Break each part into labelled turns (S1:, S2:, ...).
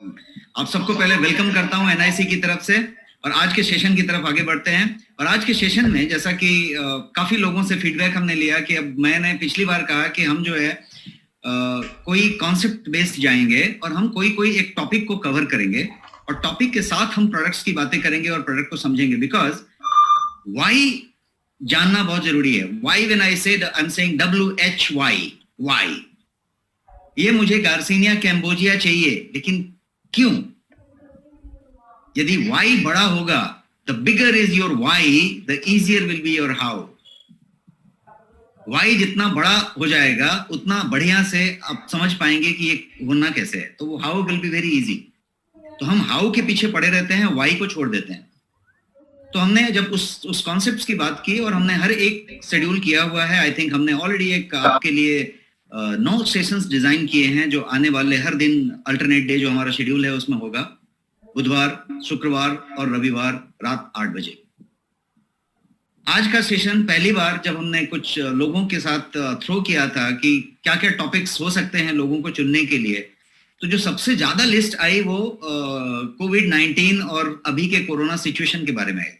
S1: आप सबको पहले वेलकम करता हूं एनआईसी की तरफ से और आज के सेशन की तरफ आगे बढ़ते हैं। और आज के सेशन में जैसा कि काफी लोगों से फीडबैक हमने लिया कि अब मैंने पिछली बार कहा कि हम जो है कोई कॉन्सेप्ट बेस्ड जाएंगे और हम कोई एक टॉपिक को कवर करेंगे और टॉपिक के साथ हम प्रोडक्ट्स की बातें करेंगे और प्रोडक्ट को समझेंगे। बिकॉज वाई जानना बहुत जरूरी है। Y when I say I am saying WHY, why. ये मुझे गार्सिनिया कैम्बोजिया चाहिए, लेकिन क्यों? यदि वाई बड़ा होगा, the bigger is your why, the easier will be your how. Why जितना बड़ा हो जाएगा उतना बढ़िया से आप समझ पाएंगे कि ये होना कैसे है, तो वो how will be very easy. तो हम हाउ के पीछे पड़े रहते हैं, वाई को छोड़ देते हैं। तो हमने जब उस कॉन्सेप्ट्स की बात की और हमने हर एक शेड्यूल किया हुआ है। आई थिंक हमने ऑलरेडी एक आपके लिए 9 सेशंस डिजाइन किए हैं जो आने वाले हर दिन अल्टरनेट डे जो हमारा शेड्यूल है उसमें होगा, बुधवार, शुक्रवार और रविवार रात 8 बजे। आज का सेशन पहली बार जब हमने कुछ लोगों के साथ थ्रो किया था कि क्या क्या टॉपिक्स हो सकते हैं लोगों को चुनने के लिए, तो जो सबसे ज्यादा लिस्ट आई वो कोविड-19 और अभी के कोरोना सिचुएशन के बारे में आई।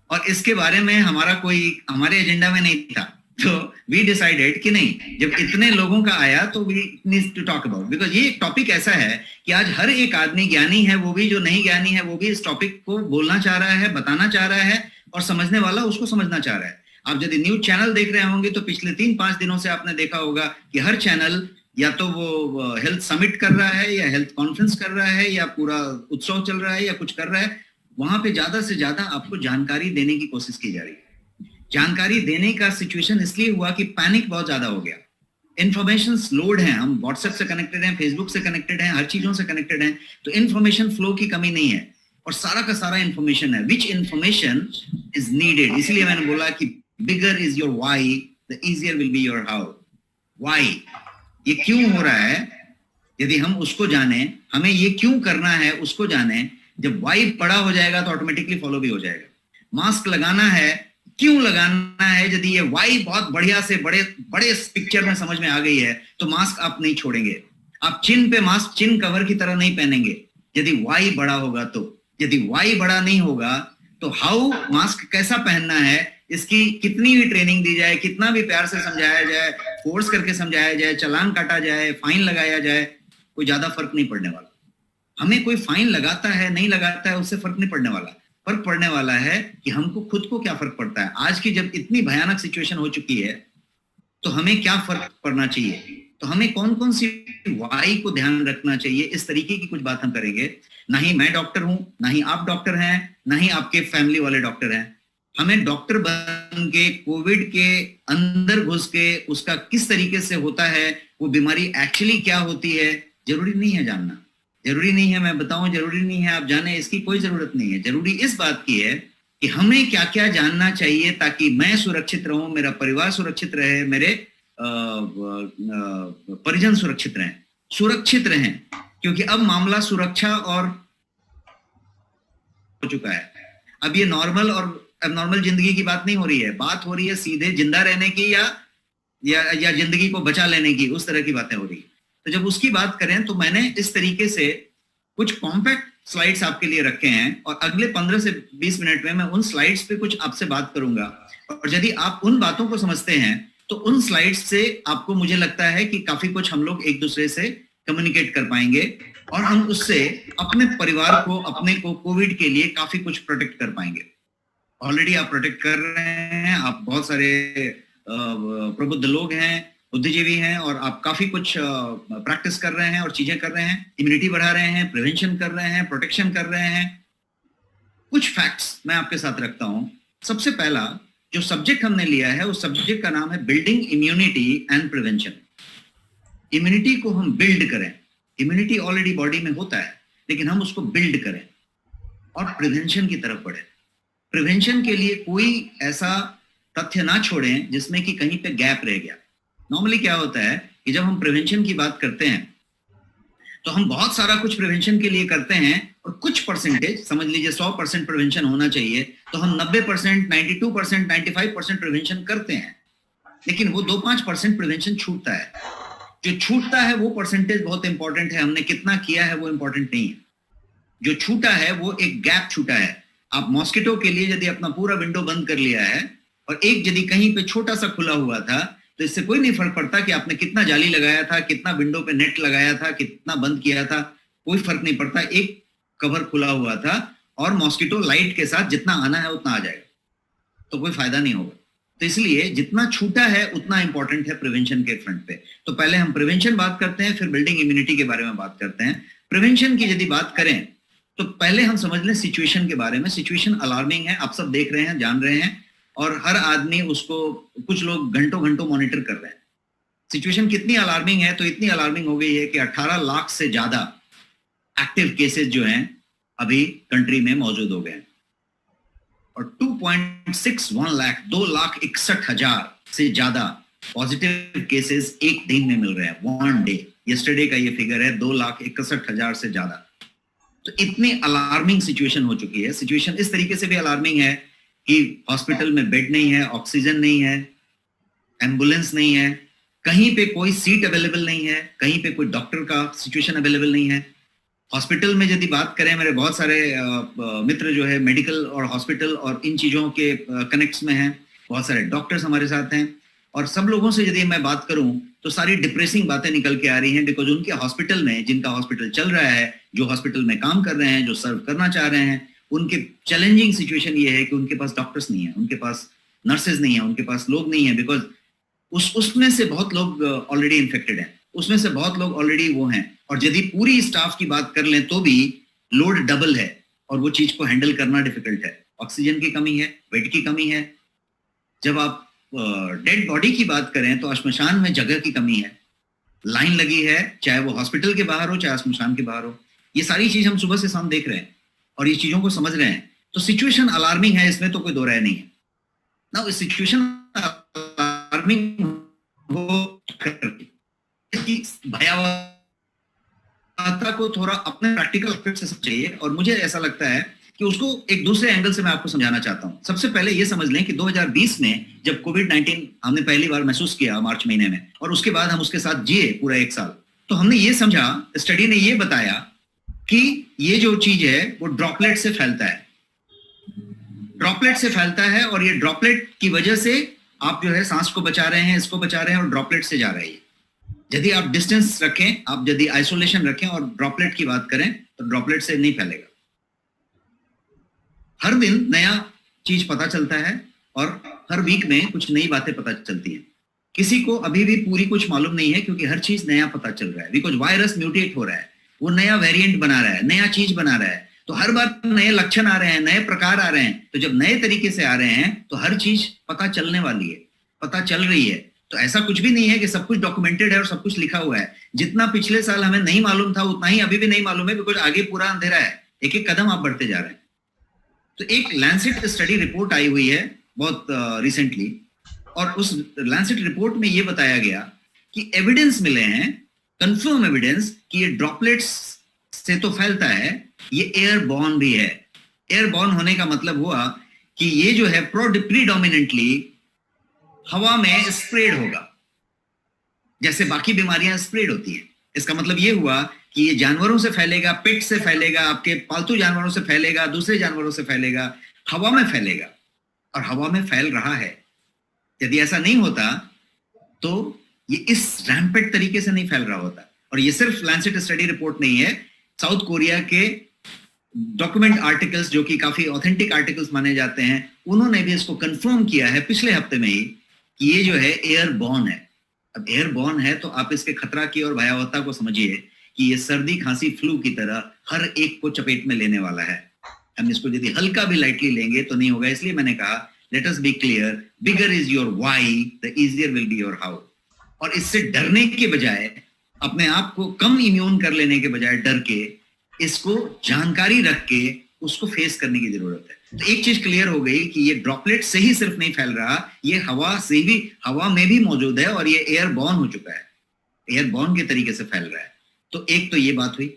S1: और इसके बारे में हमारे एजेंडा में नहीं था, तो वी डिसाइडेड कि नहीं, जब इतने लोगों का आया तो we need to talk about. Because ये एक टॉपिक ऐसा है कि आज हर एक आदमी ज्ञानी है, वो भी जो नहीं ज्ञानी है वो भी इस टॉपिक को बोलना चाह रहा है, बताना चाह रहा है और समझने वाला उसको समझना चाह रहा है। आप यदि न्यूज चैनल देख रहे होंगे तो पिछले 3-5 दिनों से आपने देखा होगा कि हर चैनल या तो वो हेल्थ समिट कर रहा है या हेल्थ कॉन्फ्रेंस कर रहा है या पूरा उत्सव चल रहा है या कुछ कर रहा है, वहां पे ज्यादा से ज्यादा आपको जानकारी देने की कोशिश की जा रही है। जानकारी देने का सिचुएशन इसलिए हुआ कि पैनिक बहुत ज्यादा हो गया, इंफॉर्मेशन लोड है, हम व्हाट्सएप से कनेक्टेड हैं, फेसबुक से कनेक्टेड हैं, हर चीजों से कनेक्टेड हैं, तो इंफॉर्मेशन फ्लो की कमी नहीं है और सारा का सारा इंफॉर्मेशन है। विच इंफॉर्मेशन इज नीडेड, इसलिए मैंने बोला कि bigger is your why, the easier will be your how. Why, ये क्यों हो रहा है, यदि हम उसको जाने, हमें ये क्यों करना है उसको जाने, जब वाई बड़ा हो जाएगा तो ऑटोमेटिकली फॉलो भी हो जाएगा। मास्क लगाना है, क्यों लगाना है, यदि ये वाई बहुत बढ़िया से बड़े पिक्चर में समझ में आ गई है तो मास्क आप नहीं छोड़ेंगे। आप चिन पे मास्क चिन कवर की तरह नहीं पहनेंगे यदि वाई बड़ा होगा तो। यदि वाई बड़ा नहीं होगा तो हाउ, मास्क कैसा पहनना है, इसकी कितनी भी ट्रेनिंग दी जाए, कितना भी प्यार से समझाया जाए, फोर्स करके समझाया जाए, चालान काटा जाए, फाइन लगाया जाए, कोई ज्यादा फर्क नहीं पड़ने वाला। हमें कोई फाइन लगाता है नहीं लगाता है उससे फर्क नहीं पड़ने वाला। फर्क पड़ने वाला है कि हमको खुद को क्या फर्क पड़ता है। आज की जब इतनी भयानक सिचुएशन हो चुकी है तो हमें क्या फर्क पड़ना चाहिए, तो हमें कौन कौन सी वाई को ध्यान रखना चाहिए, इस तरीके की कुछ बात हम करेंगे। ना ही मैं डॉक्टर हूं, ना ही आप डॉक्टर हैं, ना ही आपके फैमिली वाले डॉक्टर हैं। हमें डॉक्टर बन के कोविड के अंदर घुस के उसका किस तरीके से होता है, वो बीमारी एक्चुअली क्या होती है, जरूरी नहीं है जानना। जरूरी नहीं है मैं बताऊं, जरूरी नहीं है आप जाने, इसकी कोई जरूरत नहीं है। जरूरी इस बात की है कि हमें क्या क्या जानना चाहिए ताकि मैं सुरक्षित रहूं, मेरा परिवार सुरक्षित रहे, मेरे परिजन सुरक्षित रहें, क्योंकि अब मामला सुरक्षा और हो चुका है। अब ये नॉर्मल और एबनॉर्मल जिंदगी की बात नहीं हो रही है, बात हो रही है सीधे जिंदा रहने की या जिंदगी को बचा लेने की, उस तरह की बातें हो रही है। तो जब उसकी बात करें तो मैंने इस तरीके से कुछ कॉम्पैक्ट स्लाइड्स आपके लिए रखे हैं और अगले 15 से 20 मिनट में मैं उन स्लाइड्स पे कुछ आपसे बात करूंगा। और यदि आप उन बातों को समझते हैं तो उन स्लाइड्स से आपको, मुझे लगता है कि काफी कुछ हम लोग एक दूसरे से कम्युनिकेट कर पाएंगे और हम उससे अपने परिवार को, अपने को कोविड के लिए काफी कुछ प्रोटेक्ट कर पाएंगे। ऑलरेडी आप प्रोटेक्ट कर रहे हैं, आप बहुत सारे प्रबुद्ध लोग हैं, बुद्धिजीवी हैं और आप काफी कुछ प्रैक्टिस कर रहे हैं और चीजें कर रहे हैं, इम्यूनिटी बढ़ा रहे हैं, प्रिवेंशन कर रहे हैं, प्रोटेक्शन कर रहे हैं। कुछ फैक्ट्स मैं आपके साथ रखता हूं। सबसे पहला जो सब्जेक्ट हमने लिया है उस सब्जेक्ट का नाम है building immunity and prevention. Immunity को हम बिल्ड करें, इम्यूनिटी ऑलरेडी बॉडी में होता है लेकिन हम उसको बिल्ड करें और प्रिवेंशन की तरफ बढ़े। प्रिवेंशन के लिए कोई ऐसा तथ्य ना छोड़ें जिसमें कि कहीं पे गैप रह गया। नॉर्मली क्या होता है कि जब हम प्रिवेंशन की बात करते हैं तो हम बहुत सारा कुछ प्रिवेंशन के लिए करते हैं और कुछ परसेंटेज, समझ लीजिए 100% प्रिवेंशन होना चाहिए तो हम 90%, 92%, 95% प्रिवेंशन करते हैं, लेकिन वो 2-5% प्रिवेंशन छूटता है जो छूटता है वो परसेंटेज बहुत इंपॉर्टेंट है, हमने कितना किया है वो इंपॉर्टेंट नहीं है। जो छूटा है वो एक गैप छूटा है। आप मॉस्किटो के लिए यदि अपना पूरा विंडो बंद कर लिया है और एक यदि कहीं पे छोटा सा खुला हुआ था, तो इससे कोई नहीं फर्क पड़ता कि आपने कितना जाली लगाया था, कितना विंडो पे नेट लगाया था, कितना बंद किया था, कोई फर्क नहीं पड़ता। एक कवर खुला हुआ था और मॉस्किटो लाइट के साथ जितना आना है उतना आ जाएगा, तो कोई फायदा नहीं होगा। तो इसलिए जितना छूटा है उतना इंपॉर्टेंट है प्रिवेंशन के फ्रंट पे। तो पहले हम प्रिवेंशन बात करते हैं, फिर बिल्डिंग इम्यूनिटी के बारे में बात करते हैं। प्रिवेंशन की यदि बात करें तो पहले हम समझ लें सिचुएशन के बारे में। सिचुएशन अलार्मिंग है, आप सब देख रहे हैं, जान रहे हैं, और हर आदमी उसको, कुछ लोग घंटों घंटों मॉनिटर कर रहे हैं। सिचुएशन कितनी अलार्मिंग है, तो इतनी अलार्मिंग हो गई है कि 18 लाख से ज्यादा एक्टिव केसेस जो हैं अभी कंट्री में मौजूद हो गए हैं, और 2.61 लाख, 2,61,000 से ज्यादा पॉजिटिव केसेस एक दिन में मिल रहे हैं, वन डे। यस्टरडे का ये फिगर है 2,61,000 से ज्यादा। तो इतनी अलार्मिंग सिचुएशन हो चुकी है। सिचुएशन इस तरीके से भी अलार्मिंग है कि हॉस्पिटल में बेड नहीं है, ऑक्सीजन नहीं है, एम्बुलेंस नहीं है, कहीं पे कोई सीट अवेलेबल नहीं है, कहीं पे कोई डॉक्टर का सिचुएशन अवेलेबल नहीं है। हॉस्पिटल में यदि बात करें, मेरे बहुत सारे मित्र जो है मेडिकल और हॉस्पिटल और इन चीजों के कनेक्ट्स में हैं, बहुत सारे डॉक्टर्स हमारे साथ हैं, और सब लोगों से यदि मैं बात करूं तो सारी डिप्रेसिंग बातें निकल के आ रही हैं, बिकॉज उनके हॉस्पिटल में, जिनका हॉस्पिटल चल रहा है, जो हॉस्पिटल में काम कर रहे हैं, जो सर्व करना चाह रहे हैं, उनके चैलेंजिंग सिचुएशन ये है कि उनके पास डॉक्टर्स नहीं है, उनके पास नर्सेज नहीं है, उनके पास लोग नहीं है, बिकॉज उसमें से बहुत लोग ऑलरेडी इन्फेक्टेड हैं, उसमें से बहुत लोग ऑलरेडी वो हैं, और यदि पूरी स्टाफ की बात कर लें तो भी लोड डबल है और वो चीज को हैंडल करना डिफिकल्ट है। ऑक्सीजन की कमी है, बेड की कमी है। जब आप डेड बॉडी की बात करें तो श्मशान में जगह की कमी है, लाइन लगी है, चाहे वो हॉस्पिटल के बाहर हो चाहे श्मशान के बाहर हो। ये सारी चीज हम सुबह से शाम देख रहे हैं और ये चीजों को समझ रहे हैं। तो सिचुएशन अलार्मिंग है, इसमें तो कोई दो राय नहीं है ना। इस सिचुएशन अलार्मिंग हो भयावहता को थोड़ा अपने प्रैक्टिकल एस्पेक्ट से समझिए, और मुझे ऐसा लगता है कि उसको एक दूसरे एंगल से मैं आपको समझाना चाहता हूं। सबसे पहले ये समझ लें कि 2020 में जब कोविड-19 हमने पहली बार महसूस किया मार्च महीने में, और उसके बाद हम उसके साथ जिए पूरा एक साल, तो हमने ये समझा, स्टडी ने ये बताया कि ये जो चीज है वो ड्रॉपलेट से फैलता है, ड्रॉपलेट से फैलता है, और ये ड्रॉपलेट की वजह से आप जो है सांस को बचा रहे हैं, इसको बचा रहे हैं, और ड्रॉपलेट से जा रही है। यदि आप डिस्टेंस रखें, आप यदि आइसोलेशन रखें और ड्रॉपलेट की बात करें तो ड्रॉपलेट से नहीं फैलेगा। हर दिन नया चीज पता चलता है और हर वीक में कुछ नई बातें पता चलती हैं। किसी को अभी भी पूरी कुछ मालूम नहीं है, क्योंकि हर चीज नया पता चल रहा है, बिकॉज वायरस म्यूटेट हो रहा है, वो नया वेरिएंट बना रहा है, नया चीज बना रहा है, तो हर बार नए लक्षण आ रहे हैं, नए प्रकार आ रहे हैं। तो जब नए तरीके से आ रहे हैं तो हर चीज पता चलने वाली है, पता चल रही है। तो ऐसा कुछ भी नहीं है कि सब कुछ डॉक्यूमेंटेड है और सब कुछ लिखा हुआ है। जितना पिछले साल हमें नहीं मालूम था उतना ही अभी भी नहीं मालूम है, बिकॉज आगे पूरा अंधेरा है, एक एक कदम आप बढ़ते जा रहे हैं। तो एक लैंसेट स्टडी रिपोर्ट आई हुई है बहुत रिसेंटली, और उस लैंसेट रिपोर्ट में ये बताया गया कि एविडेंस मिले हैं, कंफर्म एविडेंस, कि ये ड्रॉपलेट्स से तो फैलता है, ये एयरबॉर्न भी है। एयरबॉर्न होने का मतलब हुआ कि ये जो है प्रीडोमिनेंटली हवा में स्प्रेड होगा, जैसे बाकी बीमारियां स्प्रेड होती हैं। इसका मतलब ये हुआ कि ये जानवरों से फैलेगा, पेट से फैलेगा, आपके पालतू जानवरों से फैलेगा, दूसरे जानवरों से फैलेगा, हवा में फैलेगा, और हवा में फैल रहा है। यदि ऐसा नहीं होता तो ये इस रैम्पेट तरीके से नहीं फैल रहा होता। और ये सिर्फ लैंसेट स्टडी रिपोर्ट नहीं है, साउथ कोरिया के डॉक्यूमेंट आर्टिकल्स, जो कि काफी ऑथेंटिक आर्टिकल्स माने जाते हैं, उन्होंने भी इसको कंफर्म किया है पिछले हफ्ते में ही कि ये जो है एयरबॉर्न है। अब एयरबॉर्न है तो आप इसके खतरा की और भयावहता को समझिए कि ये सर्दी, खांसी, फ्लू की तरह हर एक को चपेट में लेने वाला है। हम इसको यदि हल्का भी लाइटली लेंगे तो नहीं होगा। इसलिए मैंने कहा let us B clear, bigger is your why, the easier will be your how. और इससे डरने के बजाय, अपने आप को कम इम्यून कर लेने के बजाय डर के, इसको जानकारी रख के उसको फेस करने की जरूरत है। तो एक चीज क्लियर हो गई कि ये ड्रॉपलेट से ही सिर्फ नहीं फैल रहा, ये हवा से भी, हवा में भी मौजूद है, और ये एयरबॉर्न हो चुका है, एयरबॉर्न के तरीके से फैल रहा है। तो एक तो ये बात हुई।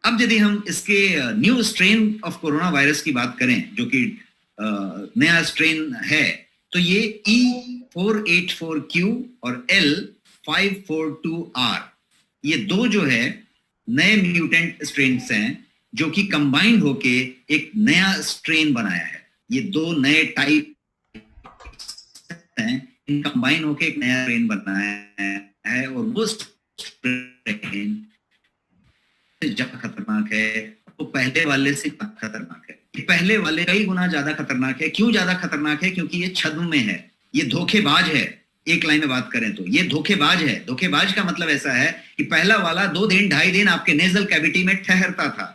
S1: अब यदि हम इसके new strain of corona virus की बात करें, जो कि नया स्ट्रेन है, तो ये E484Q और L 542R, ये दो जो है नए म्यूटेंट स्ट्रेन्स हैं जो कि कंबाइंड होके एक नया स्ट्रेन बनाया है। ये दो नए टाइप हैं, कंबाइन होके एक नया स्ट्रेन बनाया है, और वो स्ट्रेन ज्यादा खतरनाक है, वो पहले वाले से खतरनाक है। पहले वाले कई गुना ज्यादा खतरनाक है। क्यों ज्यादा खतरनाक है? क्योंकि ये छद्म में है, ये धोखेबाज है। एक लाइन में बात करें तो ये धोखेबाज है। धोखेबाज का मतलब ऐसा है कि पहला वाला 2 दिन 2.5 दिन आपके नेजल कैविटी में ठहरता था,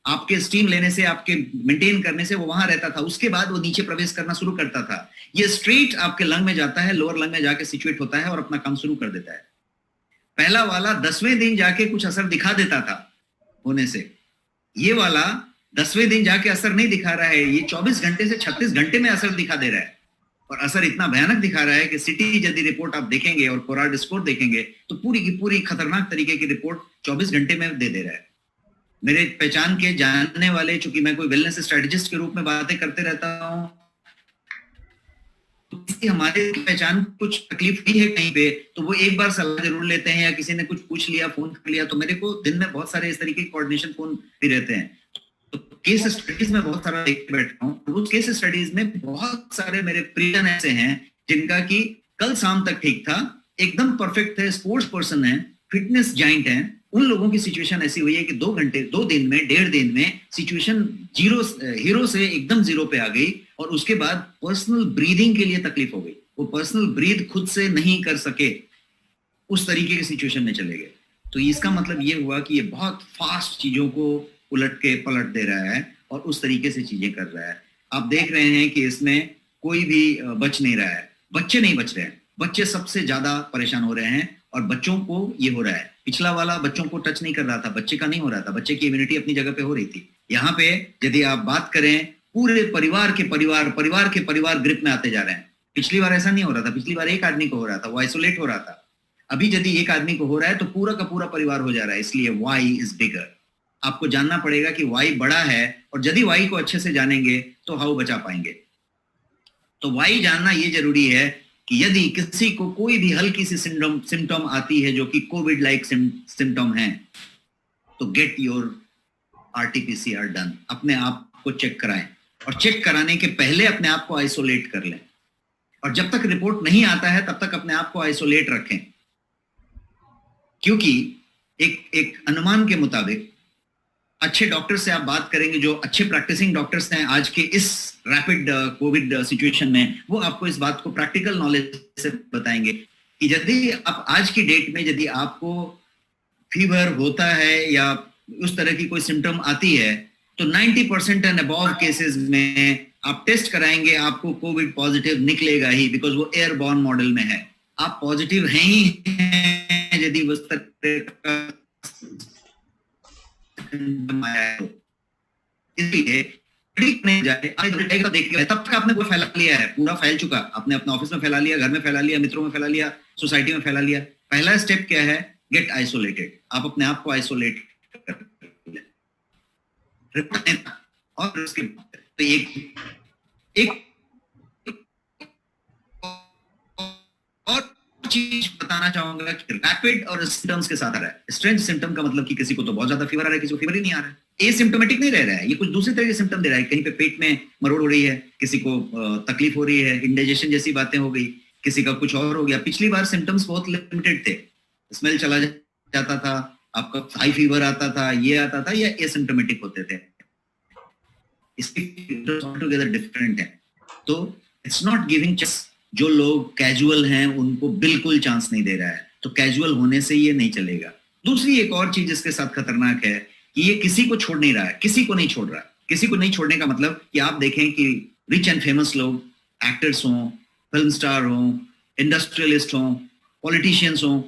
S1: आपके स्टीम लेने से, आपके मेंटेन करने से वो वहां रहता था, उसके बाद वो नीचे प्रवेश करना शुरू करता था। ये स्ट्रेट आपके लंग में जाता है, लोअर लंग में जाके सिचुएट होता है और अपना काम शुरू कर देता है। पहला वाला 10वें दिन जाके कुछ असर दिखा देता था होने से, ये वाला 10वें दिन जाके असर नहीं दिखा रहा है, ये 24 घंटे से 36 घंटे में असर दिखा दे रहा है। और असर इतना भयानक दिखा रहा है कि सिटी यदि रिपोर्ट आप देखेंगे और कोराड स्कोर देखेंगे तो पूरी की पूरी खतरनाक तरीके की रिपोर्ट 24 घंटे में दे रहा है। मेरे पहचान के जानने वाले, चूंकि मैं कोई वेलनेस स्ट्रेटेजिस्ट के रूप में बातें करते रहता हूं, तो किसी हमारे पहचान कुछ तकलीफ हुई है कहीं पे तो वो एक बार सलाह जरूर लेते हैं, या किसी ने कुछ पूछ लिया, फोन कर लिया, तो मेरे को दिन में बहुत सारे इस तरीके के कोऑर्डिनेशन फोन भी रहते हैं। तो केस स्टडीज में बहुत सारा देख बैठा हूँ, उस केस स्टडीज में बहुत सारे मेरे प्रियजन ऐसे हैं जिनका कि कल शाम तक ठीक था, एकदम परफेक्ट थे, स्पोर्ट्स पर्सन है, फिटनेस जाइंट है, उन लोगों की सिचुएशन ऐसी हुई है कि 2 घंटे 2 दिन में 1.5 दिन में सिचुएशन हीरो से एकदम जीरो पे आ गई, और उसके बाद पर्सनल ब्रीदिंग के लिए तकलीफ हो गई, वो पर्सनल ब्रीद खुद से नहीं कर सके, उस तरीके की सिचुएशन में चले गए। तो इसका मतलब ये हुआ कि ये बहुत फास्ट चीजों को उलट के पलट दे रहा है और उस तरीके से चीजें कर रहा है। आप देख रहे हैं कि इसमें कोई भी बच नहीं रहा है, बच्चे नहीं बच रहे हैं, बच्चे सबसे ज्यादा परेशान हो रहे हैं, और बच्चों को ये हो रहा है। पिछला वाला बच्चों को टच नहीं कर रहा था, बच्चे का नहीं हो रहा था, बच्चे की इम्यूनिटी अपनी जगह पे हो रही थी। यहाँ पे यदि आप बात करें, पूरे परिवार के परिवार ग्रिप में आते जा रहे हैं। पिछली बार ऐसा नहीं हो रहा था, पिछली बार एक आदमी को हो रहा था, वो आइसोलेट हो रहा था। अभी यदि एक आदमी को हो रहा है तो पूरा का पूरा परिवार हो जा रहा है, इसलिए वाई इज बिगर। आपको जानना पड़ेगा कि वाई बड़ा है, और यदि वाई को अच्छे से जानेंगे तो हाउ बचा पाएंगे। तो वाई जानना ये जरूरी है कि यदि किसी को कोई भी हल्की सी सिम्टम आती है जो कि कोविड लाइक सिम्टम है, तो गेट योर RT-PCR डन, अपने आप को चेक कराएं, और चेक कराने के पहले अपने आप को आइसोलेट कर लें, और जब तक रिपोर्ट नहीं आता है तब तक अपने आप को आइसोलेट रखें। क्योंकि एक अनुमान के मुताबिक अच्छे डॉक्टर से आप बात करेंगे, जो अच्छे प्रैक्टिसिंग डॉक्टर्स हैं आज के इस रैपिड कोविड सिचुएशन में, वो आपको इस बात को प्रैक्टिकल नॉलेज से बताएंगे कि यदि आप आज की डेट में यदि आपको फीवर होता है या उस तरह की कोई सिम्टम आती है, तो 90% एंड अबव केसेस में आप टेस्ट कराएंगे, आपको कोविड पॉजिटिव निकलेगा ही, बिकॉज वो एयरबॉर्न मॉडल में है। आप पॉजिटिव हैं ही हैं यदि उस तरह का इसलिए नहीं जाए, देखिए तब तक आपने वो फैला लिया है, पूरा फैल चुका, आपने अपने ऑफिस में फैला लिया, घर में फैला लिया, मित्रों में फैला लिया, सोसाइटी में फैला लिया। पहला स्टेप क्या है? Get isolated. आप अपने आप को आइसोलेट कर लें, और उसके तो एक और चीज बताना चाहूंगा कि रैपिड और सिम्टम्स के साथ आ रहा है। स्ट्रेंज सिम्टम का मतलब कि किसी को तो बहुत ज्यादा फीवर आ रहा है, किसी को फीवर ही नहीं आ रहा है, एसिम्प्टोमेटिक नहीं रह रहा है, ये कुछ दूसरी तरह के सिम्टम दे रहा है। कहीं पे पेट में मरोड़ हो रही है, किसी को तकलीफ हो रही है, इंडाइजेशन जैसी बातें हो गई, किसी का कुछ और हो गया। पिछली बार सिम्टम्स बहुत लिमिटेड थे, स्मेल चला जाता था, आपका हाई फीवर आता था, ये आता था, या एसिम्प्टोमेटिक होते थे। इसके टुगेदर डिफरेंट है। तो इट्स नॉट गिविंग चांस, जो लोग कैजुअल हैं उनको बिल्कुल चांस नहीं दे रहा है, तो कैजुअल होने से ये नहीं चलेगा। दूसरी एक और चीज इसके साथ खतरनाक है कि ये किसी को छोड़ नहीं रहा है, किसी को नहीं छोड़ रहा है। किसी को नहीं छोड़ने का मतलब कि आप देखें कि रिच एंड फेमस लोग, एक्टर्स हों, फिल्म स्टार हों, इंडस्ट्रियलिस्ट हों, पॉलिटिशियंस हों,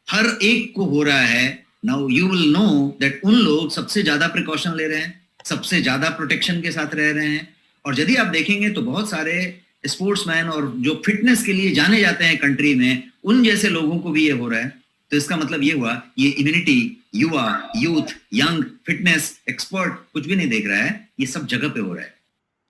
S1: हर एक को हो रहा है। Now you will know that उन लोग सबसे ज्यादा प्रिकॉशन ले रहे हैं, सबसे ज्यादा प्रोटेक्शन के साथ रह रहे हैं। और यदि आप देखेंगे तो बहुत सारे स्पोर्ट्समैन और जो फिटनेस के लिए जाने जाते हैं कंट्री में, उन जैसे लोगों को भी ये हो रहा है। तो इसका मतलब ये हुआ, ये इम्यूनिटी युवा, यूथ, यंग, फिटनेस, एक्सपर्ट कुछ भी नहीं देख रहा है, ये सब जगह पे हो रहा है।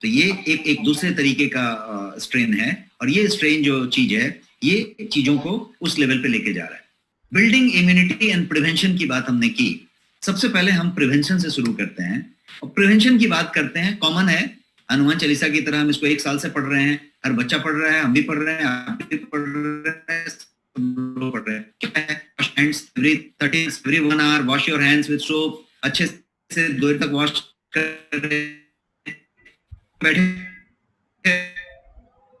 S1: तो ये एक दूसरे तरीके का स्ट्रेन है, और ये स्ट्रेन जो चीज है ये चीजों को उस लेवल पे लेके जा रहा है। बिल्डिंग इम्यूनिटी एंड प्रिवेंशन की बात हमने की। सबसे पहले हम प्रिवेंशन से शुरू करते हैं और प्रिवेंशन की बात करते हैं। कॉमन है, हनुमान चालीसा की तरह हम इसको 1 साल से पढ़ रहे हैं, हर बच्चा पढ़ रहा है, हम भी पढ़ रहे हैं, आप भी पढ़ रहे हैं, सब लोग पढ़ रहे हैं। क्या है? Wash hands every 30 every 1 hour, wash your hands with soap, अच्छे से देर तक वॉश कर रहे हैं, बैठे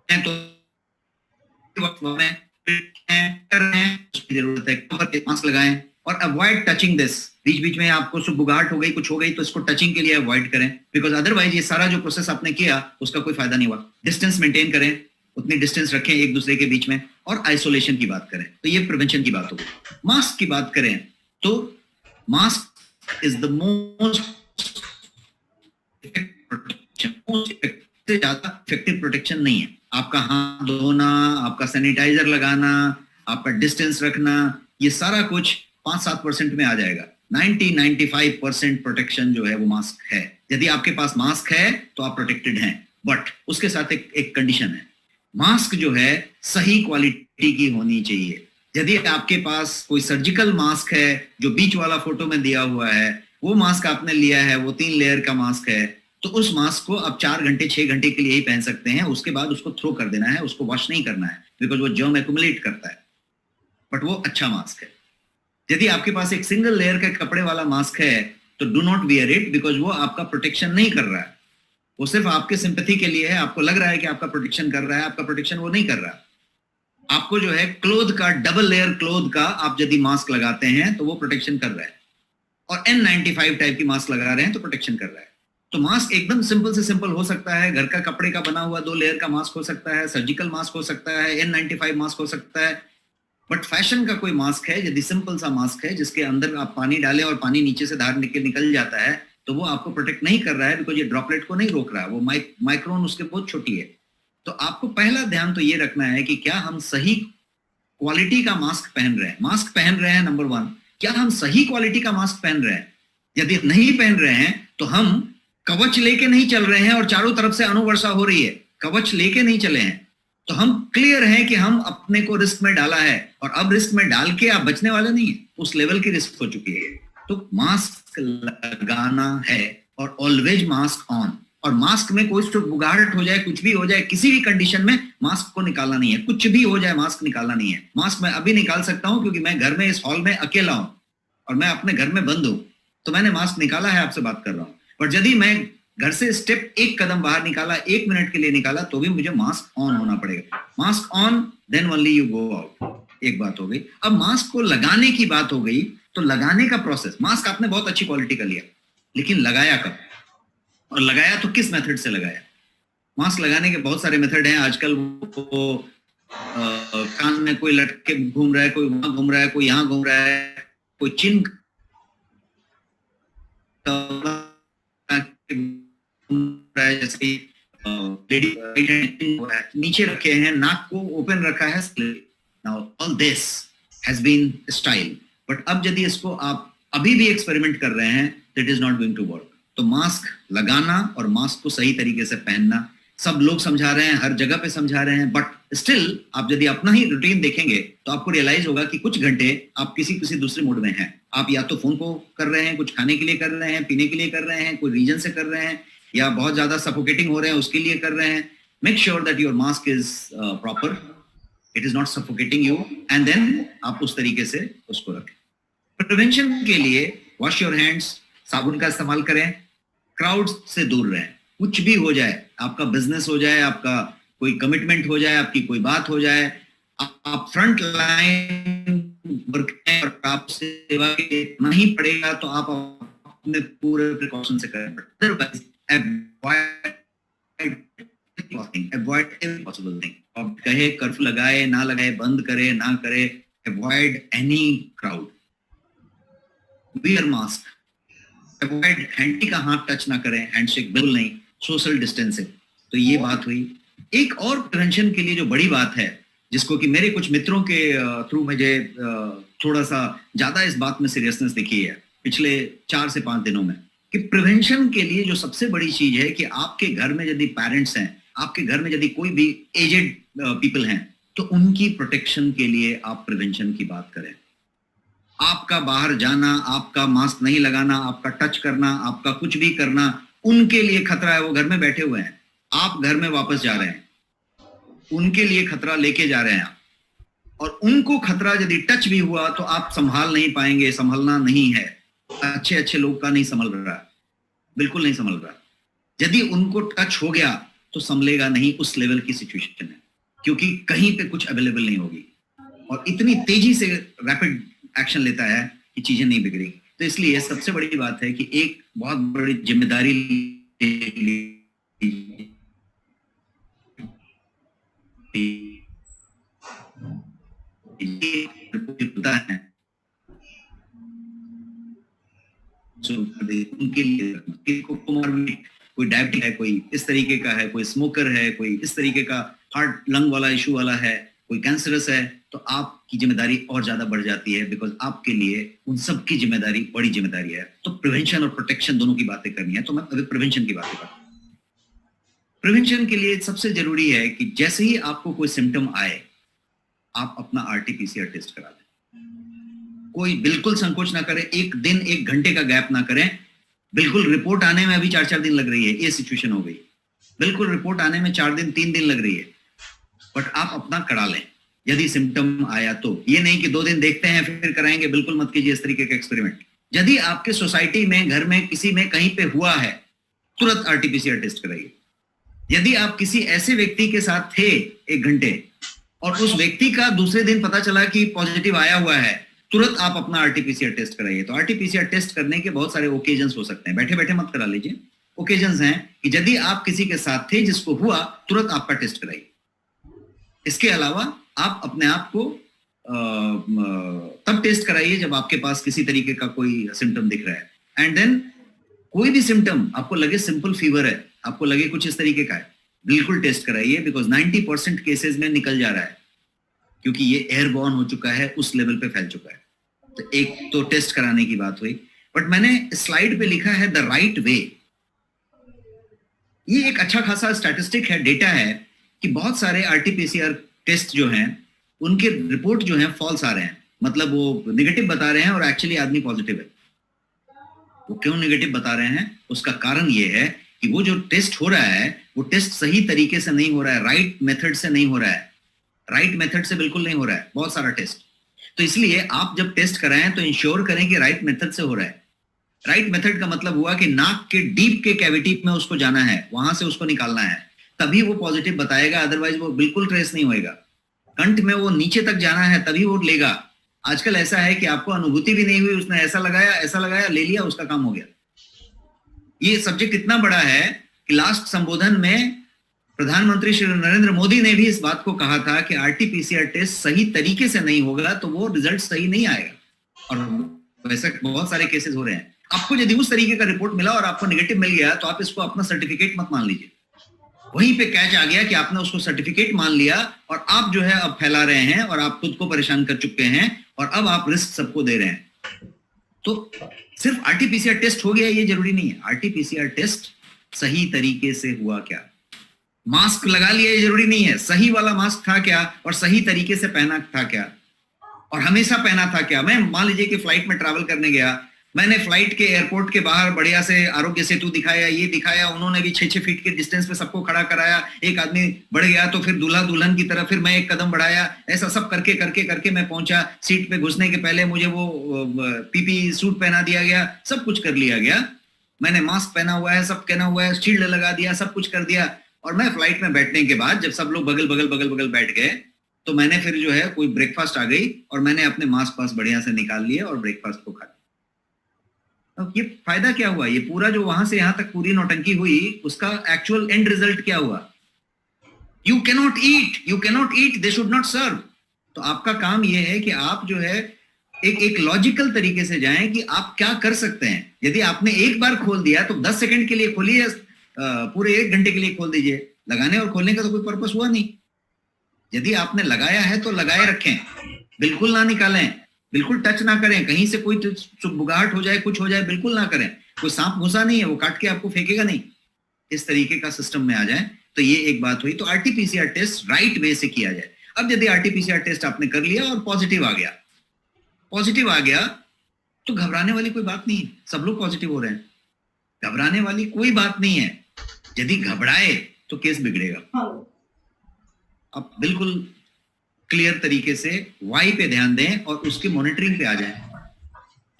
S1: हैं तो में कर रहे हैं, उसकी जरूरत है, मास्क लगाएं और अवॉइड टचिंग दिस। बीच बीच में आपको सुबुगाहट हो गई, कुछ हो गई तो इसको टचिंग के लिए अवॉइड करें, बिकॉज अदरवाइज ये सारा जो प्रोसेस आपने किया उसका कोई फायदा नहीं हुआ। डिस्टेंस मेंटेन करें, उतनी डिस्टेंस रखें एक दूसरे के बीच में, और आइसोलेशन की बात करें तो ये प्रिवेंशन की बात होगी। मास्क की बात करें तो mask is the most effective protection नहीं है। आपका हाथ धोना, आपका सैनिटाइजर लगाना, आपका डिस्टेंस रखना, ये सारा कुछ 5-7% में आ जाएगा। 90-95% प्रोटेक्शन जो है वो मास्क है। यदि आपके पास मास्क है तो आप प्रोटेक्टेड हैं, बट उसके साथ एक कंडीशन है, मास्क जो है सही क्वालिटी की होनी चाहिए। यदि आपके पास कोई सर्जिकल मास्क है जो बीच वाला फोटो में दिया हुआ है, वो मास्क आपने लिया है, वो 3 लेयर का मास्क है, तो उस मास्क को आप 4 घंटे 6 घंटे के लिए ही पहन सकते हैं, उसके बाद उसको थ्रो कर देना है, उसको वॉश नहीं करना है, बिकॉज वो जर्म एक्युमुलेट करता है। बट वो अच्छा मास्क है। यदि आपके पास एक सिंगल लेयर के कपड़े वाला मास्क है तो do not wear it, because वो आपका प्रोटेक्शन नहीं कर रहा है, वो सिर्फ आपके सिंपैथी के लिए है। आपको लग रहा है कि आपका प्रोटेक्शन कर रहा है, आपका प्रोटेक्शन वो नहीं कर रहा। आपको जो है क्लोथ का, डबल लेयर क्लोथ का आप यदि मास्क लगाते हैं तो वो प्रोटेक्शन कर रहा है, और N95 टाइप की मास्क लगा रहे हैं तो प्रोटेक्शन कर रहा है। तो मास्क एकदम सिंपल से सिंपल हो सकता है, घर का कपड़े का बना हुआ 2 लेयर का मास्क हो सकता है, सर्जिकल मास्क हो सकता है, N95 मास्क हो सकता है। बट फैशन का कोई मास्क है, यदि सिंपल सा मास्क है जिसके अंदर आप पानी डालें और पानी नीचे से बाहर निकल जाता है, तो वो आपको प्रोटेक्ट नहीं कर रहा है, बिकॉज ये ड्रॉपलेट को नहीं रोक रहा है, वो माइक्रोन उसके बहुत छोटी है। तो आपको पहला ध्यान तो ये रखना है कि क्या हम सही क्वालिटी का मास्क पहन रहे हैं। मास्क पहन रहे हैं, नंबर 1, क्या हम सही क्वालिटी का मास्क पहन रहे हैं। यदि नहीं पहन रहे हैं तो हम कवच लेके नहीं चल रहे हैं और चारों तरफ से अणुवर्षा हो रही है, कवच लेके नहीं चले हैं, तो हम क्लियर हैं कि हम अपने को रिस्क में डाला है, और अब रिस्क में डाल के आप बचने वाले नहीं है, उस लेवल की रिस्क हो चुकी है। तो मास्क लगाना है और ऑलवेज मास्क ऑन। और मास्क में कोई बुगाहट हो जाए, कुछ भी हो जाए, किसी भी कंडीशन में मास्क को निकालना नहीं है। कुछ भी हो जाए मास्क निकालना नहीं है। मास्क मैं अभी निकाल सकता हूं क्योंकि मैं घर में इस हॉल में अकेला हूं और मैं अपने घर में बंद हूं, तो मैंने मास्क निकाला है, आपसे बात कर रहा हूं। पर यदि मैं घर से स्टेप 1 कदम बाहर निकाला, 1 मिनट के लिए निकाला, तो भी मुझे मास्क ऑन होना पड़ेगा। Mask on, then only you go out. एक बात हो गई। अब मास्क को लगाने की बात हो गई, तो लगाने का प्रोसेस, मास्क आपने बहुत अच्छी क्वालिटी का लिया, लेकिन लगाया कब और लगाया तो किस मेथड से लगाया। मास्क लगाने के बहुत सारे मेथड हैं आजकल। वो कान में कोई लटके घूम रहा है, कोई वहां घूम रहा है, कोई यहाँ घूम रहा है, कोई चिन जैसे नीचे रखे हैं, नाक को ओपन रखा है। Now all this has been style, but अब यदि इसको आप अभी भी एक्सपेरिमेंट कर रहे हैं, it is not going to work. तो मास्क लगाना और मास्क को सही तरीके से पहनना, सब लोग समझा रहे हैं, हर जगह पे समझा रहे हैं, बट स्टिल आप यदि अपना ही रूटीन देखेंगे तो आपको रियलाइज होगा कि कुछ घंटे आप किसी दूसरे मूड में हैं। आप या तो फोन को कर रहे हैं, कुछ खाने के लिए कर रहे हैं, पीने के लिए कर रहे हैं, कोई रीजन से कर रहे हैं, या बहुत ज्यादा सफोकेटिंग हो रहे हैं उसके लिए कर रहे हैं। Make sure that your mask is proper, it is not suffocating you, and then आप उस तरीके से उसको रखें। प्रिवेंशन के लिए वॉश योर हैंड्स, साबुन का इस्तेमाल करें, क्राउड से दूर रहें। कुछ भी हो जाए, आपका बिजनेस हो जाए, आपका कोई कमिटमेंट हो जाए, आपकी कोई बात हो जाए, आप फ्रंट लाइन वर्क हैं और आप सेवा नहीं पड़ेगा तो आप अपने पूरे प्रिकॉशन से करें। Otherwise avoid every possible thing. आप कहे कर्फ्यू लगाए ना लगाए, बंद करे ना करे, avoid any crowd, wear mask, avoid handy का हाथ टच ना करें, हैंडशेक बिल्कुल नहीं, सोशल डिस्टेंसिंग। तो ये बात हुई। एक और प्रिवेंशन के लिए जो बड़ी बात है, जिसको कि मेरे कुछ मित्रों के थ्रू मुझे थोड़ा सा ज्यादा इस बात में सीरियसनेस दिखी है पिछले 4 से 5 दिनों में, कि प्रिवेंशन के लिए जो सबसे बड़ी चीज है कि आपके घर में यदि पेरेंट्स हैं, आपके घर में यदि कोई भी एजेड पीपल हैं, तो उनकी प्रोटेक्शन के लिए आप प्रिवेंशन की बात करें। आपका बाहर जाना, आपका मास्क नहीं लगाना, आपका टच करना, आपका कुछ भी करना उनके लिए खतरा है। वो घर में बैठे हुए हैं, आप घर में वापस जा रहे हैं, उनके लिए खतरा लेके जा रहे हैं आप, और उनको खतरा यदि टच भी हुआ तो आप संभाल नहीं पाएंगे, संभलना नहीं है। अच्छे अच्छे लोग का नहीं संभल रहा, बिल्कुल नहीं संभल रहा। यदि उनको टच हो गया तो संभलेगा नहीं, उस लेवल की सिचुएशन है, क्योंकि कहीं पे कुछ अवेलेबल नहीं होगी, और इतनी तेजी से रैपिड एक्शन लेता है कि चीजें नहीं बिगड़ी। तो इसलिए सबसे बड़ी बात है कि एक बहुत बड़ी जिम्मेदारी होता है उनके लिए, कोई डायबिटिक है, कोई इस तरीके का है, कोई स्मोकर है, कोई इस तरीके का हार्ट लंग वाला इशू वाला है, कोई कैंसरस है, तो आपकी जिम्मेदारी और ज्यादा बढ़ जाती है, बिकॉज आपके लिए उन सब की जिम्मेदारी बड़ी जिम्मेदारी है। तो प्रिवेंशन और प्रोटेक्शन दोनों की बातें करनी है, तो मैं अभी प्रिवेंशन की बातें करता हूँ। प्रिवेंशन के लिए सबसे जरूरी है कि जैसे ही आपको कोई सिम्टम आए, आप अपना आरटीपीसीआर टेस्ट करा दें। कोई बिल्कुल संकोच ना करें, एक दिन 1 घंटे का गैप ना करें। बिल्कुल रिपोर्ट आने में अभी 4-4 दिन लग रही है, ये सिचुएशन हो गई, बिल्कुल रिपोर्ट आने में 4 दिन 3 दिन लग रही है, बट आप अपना करा लें यदि सिम्टम आया तो। ये नहीं कि 2 दिन देखते हैं फिर कराएंगे, बिल्कुल मत कीजिए इस तरीके का एक्सपेरिमेंट। यदि आपके सोसाइटी में, घर में, किसी में कहीं पे हुआ है, तुरंत आरटीपीसीआर टेस्ट कराइए। यदि आप किसी ऐसे व्यक्ति के साथ थे 1 घंटे और उस व्यक्ति का दूसरे दिन पता चला कि पॉजिटिव आया हुआ है, तुरंत आप अपना आरटीपीसीआर टेस्ट कराइए। तो आरटीपीसीआर टेस्ट करने के बहुत सारे ओकेजन्स हो सकते हैं, बैठे बैठे मत करा लीजिए। ओकेजन्स हैं कि यदि आप किसी के साथ थे जिसको हुआ, तुरंत आपका टेस्ट कराइए। इसके अलावा आप अपने आप को तब टेस्ट कराइए जब आपके पास किसी तरीके का कोई सिम्टम दिख रहा है। एंड देन कोई भी सिम्टम आपको लगे, सिंपल फीवर है, आपको लगे कुछ इस तरीके का है, बिल्कुल टेस्ट कराइए, बिकॉज 90% केसेस में निकल जा रहा है, क्योंकि ये एयरबॉर्न हो चुका है, उस लेवल पे फैल चुका है। तो एक तो टेस्ट कराने की बात हुई, बट मैंने स्लाइड पे लिखा है द राइट वे। ये एक अच्छा खासा स्टैटिस्टिक है, डेटा है कि बहुत सारे आरटीपीसीआर टेस्ट जो हैं उनके रिपोर्ट जो हैं फॉल्स आ रहे हैं, मतलब वो नेगेटिव बता रहे हैं और एक्चुअली आदमी पॉजिटिव है। वो क्यों नेगेटिव बता रहे हैं? उसका कारण ये है कि वो जो टेस्ट हो रहा है वो टेस्ट सही तरीके से नहीं हो रहा है, राइट मेथड से नहीं हो रहा है, राइट मेथड से बिल्कुल नहीं हो रहा है बहुत सारा टेस्ट। तो इसलिए आप जब टेस्ट कराएं तो इंश्योर करें कि राइट मेथड से हो रहा है। राइट मेथड का मतलब हुआ कि नाक के डीप के कैविटी में उसको जाना है, वहां से उसको निकालना है, तभी वो पॉजिटिव बताएगा, अदरवाइज वो बिल्कुल ट्रेस नहीं होएगा। कंठ में वो नीचे तक जाना है तभी वो लेगा। आजकल ऐसा है कि आपको अनुभूति भी नहीं हुई, उसने ऐसा लगाया, ले लिया, उसका काम हो गया। ये सब्जेक्ट इतना बड़ा है कि लास्ट संबोधन में प्रधानमंत्री श्री नरेंद्र मोदी ने भी इस बात को कहा था कि आरटीपीसीआर टेस्ट सही तरीके से नहीं होगा तो वो रिजल्ट सही नहीं आएगा, और वैसे बहुत सारे केसेस हो रहे हैं। आपको यदि उस तरीके का रिपोर्ट मिला और आपको नेगेटिव मिल गया तो आप इसको अपना सर्टिफिकेट मत मान लीजिए। वहीं पे कैच आ गया कि आपने उसको सर्टिफिकेट मान लिया और आप जो है अब फैला रहे हैं और आप खुद को परेशान कर चुके हैं और अब आप रिस्क सबको दे रहे हैं। तो सिर्फ आरटीपीसीआर टेस्ट हो गया ये जरूरी नहीं है। आरटीपीसीआर टेस्ट सही तरीके से हुआ क्या, मास्क लगा लिया ये जरूरी नहीं है, सही वाला मास्क था क्या और सही तरीके से पहना था क्या और हमेशा पहना था क्या। मैं मान लीजिए कि फ्लाइट में ट्रैवल करने गया, मैंने फ्लाइट के एयरपोर्ट के बाहर बढ़िया से आरोग्य सेतु दिखाया, ये दिखाया, उन्होंने भी 6-6 फीट के डिस्टेंस पे सबको खड़ा कराया, एक आदमी बढ़ गया तो फिर दूल्हा दुल्हन की तरफ फिर मैं एक कदम बढ़ाया, ऐसा सब करके करके करके मैं पहुंचा। सीट पे घुसने के पहले मुझे वो पीपी सूट पहना दिया गया, सब कुछ कर लिया गया, मैंने मास्क पहना हुआ है, सब कहना हुआ है, शील्ड लगा दिया, सब कुछ कर दिया। और मैं फ्लाइट में बैठने के बाद जब सब लोग बगल बगल बैठ गए तो मैंने फिर जो है कोई ब्रेकफास्ट आ गई और मैंने अपने मास्क पास बढ़िया से निकाल लिया और ब्रेकफास्ट को खा लिया। अब ये फायदा क्या हुआ? ये पूरा जो वहां से यहां तक पूरी नौटंकी हुई, उसका एक्चुअल एंड रिजल्ट क्या हुआ? You cannot eat, they should not serve. तो आपका काम ये है कि आप जो है एक लॉजिकल तरीके से जाएं कि आप क्या कर सकते हैं। यदि आपने एक बार खोल दिया तो 10 सेकंड के लिए खोलिए, पूरे 1 घंटे के लिए खोल दीजिए। लगाने और खोलने का तो कोई पर्पस हुआ नहीं। यदि आपने लगाया है तो लगाए रखें, बिल्कुल ना निकालें, बिल्कुल टच ना करें, कहीं से कोई बुगाहट हो जाए, कुछ हो जाए, बिल्कुल ना करें। कोई सांप घुसा नहीं है, वो काट के आपको फेंकेगा नहीं। इस तरीके का सिस्टम में आ जाए तो ये एक बात हुई। तो आरटीपीसीआर टेस्ट राइट वे से किया जाए। अब यदि आरटीपीसीआर टेस्ट आपने कर लिया और पॉजिटिव आ गया पॉजिटिव आ गया तो घबराने वाली कोई बात नहीं है, सब लोग पॉजिटिव हो रहे हैं, घबराने वाली कोई बात नहीं है। यदि घबराए तो केस बिगड़ेगा। आप बिल्कुल क्लियर तरीके से वाई पे ध्यान दें और उसके मॉनिटरिंग पे आ जाएं।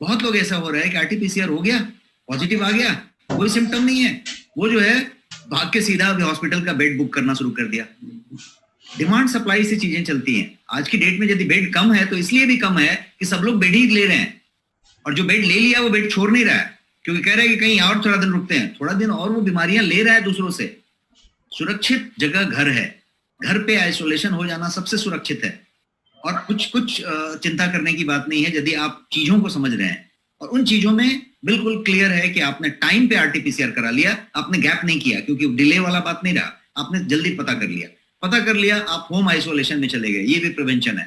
S1: बहुत लोग ऐसा हो रहा है कि आरटीपीसीआर हो गया, पॉजिटिव आ गया, कोई सिम्टम नहीं है, वो जो है भाग के सीधा हॉस्पिटल का बेड बुक करना शुरू कर दिया। डिमांड सप्लाई से चीजें चलती हैं। आज की डेट में यदि बेड कम है तो इसलिए भी कम है कि सब लोग बेड ही ले रहे हैं, और जो बेड ले लिया वो बेड छोड़ नहीं रहा है, क्योंकि कह रहे हैं कि कहीं और थोड़ा दिन रुकते हैं, थोड़ा दिन और वो बीमारियां ले रहा है दूसरों से। सुरक्षित जगह घर है, घर पे आइसोलेशन हो जाना सबसे सुरक्षित है, और कुछ चिंता करने की बात नहीं है यदि आप चीजों को समझ रहे हैं। और उन चीजों में बिल्कुल क्लियर है कि आपने टाइम पे आरटीपीसीआर करा लिया, आपने गैप नहीं किया, क्योंकि डिले वाला बात नहीं रहा, आपने जल्दी पता कर लिया, आप होम आइसोलेशन में चले गए, ये भी प्रिवेंशन है।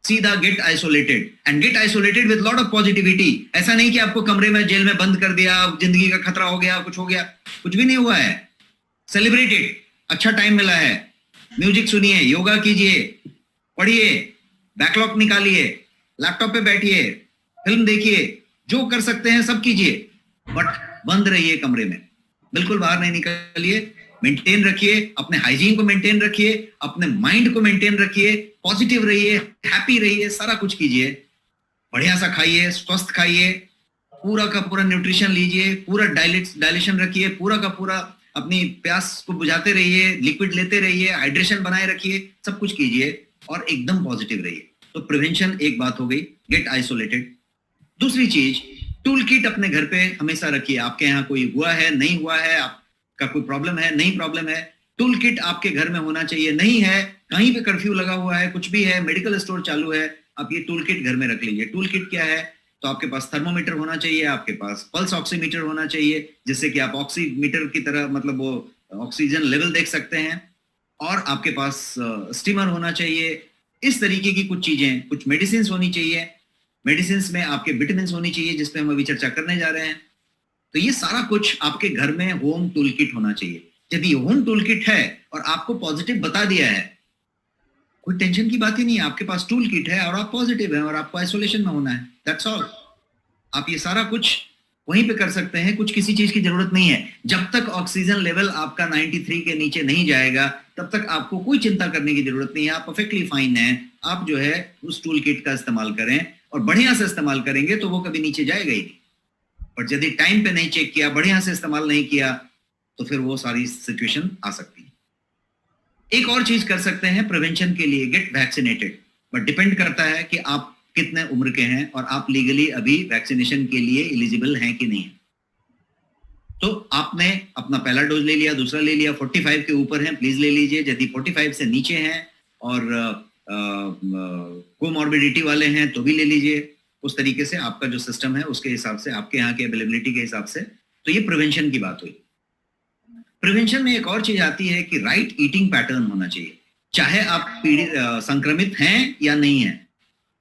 S1: सीधा get isolated, and get isolated with lot of positivity. ऐसा नहीं कि आपको कमरे में जेल में बंद कर दिया, जिंदगी का खतरा हो गया, कुछ हो गया, कुछ भी नहीं हुआ है। सेलिब्रेटेड, अच्छा टाइम मिला है, म्यूजिक सुनिए, योगा कीजिए, पढ़िए, बैकलॉग निकालिए, लैपटॉप पे बैठिए, फिल्म देखिए, जो कर सकते हैं सब कीजिए, बट बंद रहिए कमरे में, बिल्कुल बाहर नहीं निकलिए। मेंटेन रखिए, अपने हाइजीन को मेंटेन रखिए, अपने माइंड को मेंटेन रखिए, पॉजिटिव रहिए, हैप्पी रहिए, सारा कुछ कीजिए, बढ़िया सा खाइए, स्वस्थ खाइए, पूरा का पूरा न्यूट्रिशन लीजिए, पूरा डाइलेशन रखिए, पूरा का पूरा अपनी प्यास को बुझाते रहिए, लिक्विड लेते रहिए, हाइड्रेशन बनाए रखिए, सब कुछ कीजिए और एकदम पॉजिटिव रहिए। तो प्रिवेंशन एक बात हो गई, गेट आइसोलेटेड। दूसरी चीज, टूल किट अपने घर पे हमेशा रखिए। आपके यहाँ कोई हुआ है, नहीं हुआ है, आपका कोई प्रॉब्लम है, नहीं प्रॉब्लम है, टूल किट आपके घर में होना चाहिए। नहीं है, कहीं पे कर्फ्यू लगा हुआ है, कुछ भी है, मेडिकल स्टोर चालू है, आप ये टूल किट घर में रख लीजिए। टूल किट क्या है? तो आपके पास थर्मोमीटर होना चाहिए, आपके पास पल्स ऑक्सीमीटर होना चाहिए, जिससे कि आप ऑक्सीमीटर की तरह मतलब वो ऑक्सीजन लेवल देख सकते हैं, और आपके पास स्टीमर होना चाहिए। इस तरीके की कुछ चीजें, कुछ मेडिसिन होनी चाहिए। मेडिसिन में आपके विटामिन होनी चाहिए, जिसपे हम अभी चर्चा करने जा रहे हैं। तो ये सारा कुछ आपके घर में होम टूल किट होना चाहिए। यदि होम टूल किट है और आपको पॉजिटिव बता दिया है, कोई टेंशन की बात ही नहीं है, आपके पास टूल किट है और आप पॉजिटिव हैं और आपको आइसोलेशन में होना है, दैट्स ऑल। आप ये सारा कुछ वहीं पे कर सकते हैं, कुछ किसी चीज की जरूरत नहीं है। जब तक ऑक्सीजन लेवल आपका 93 के नीचे नहीं जाएगा, तब तक आपको कोई चिंता करने की जरूरत नहीं है, आप परफेक्टली फाइन हैं। आप जो है उस टूल किट का इस्तेमाल करें, और बढ़िया से इस्तेमाल करेंगे तो वो कभी नीचे जाएगा ही नहीं। और यदि टाइम पे नहीं चेक किया, बढ़िया से इस्तेमाल नहीं किया, तो फिर वो सारी सिचुएशन आ सकती है। एक और चीज कर सकते हैं प्रिवेंशन के लिए, गेट वैक्सीनेटेड। बट डिपेंड करता है कि आप कितने उम्र के हैं और आप लीगली अभी वैक्सीनेशन के लिए एलिजिबल हैं कि नहीं। तो आपने अपना पहला डोज ले लिया, दूसरा ले लिया, 45 के ऊपर हैं प्लीज ले लीजिए। यदि 45 से नीचे हैं और कोमॉर्बिडिटी वाले हैं तो भी ले लीजिए। उस तरीके से आपका जो सिस्टम है उसके हिसाब से, आपके यहाँ की अवेलेबिलिटी के हिसाब से। तो ये प्रिवेंशन की बात हुई। प्रिवेंशन में एक और चीज आती है कि राइट ईटिंग पैटर्न होना चाहिए। चाहे आप संक्रमित हैं या नहीं है,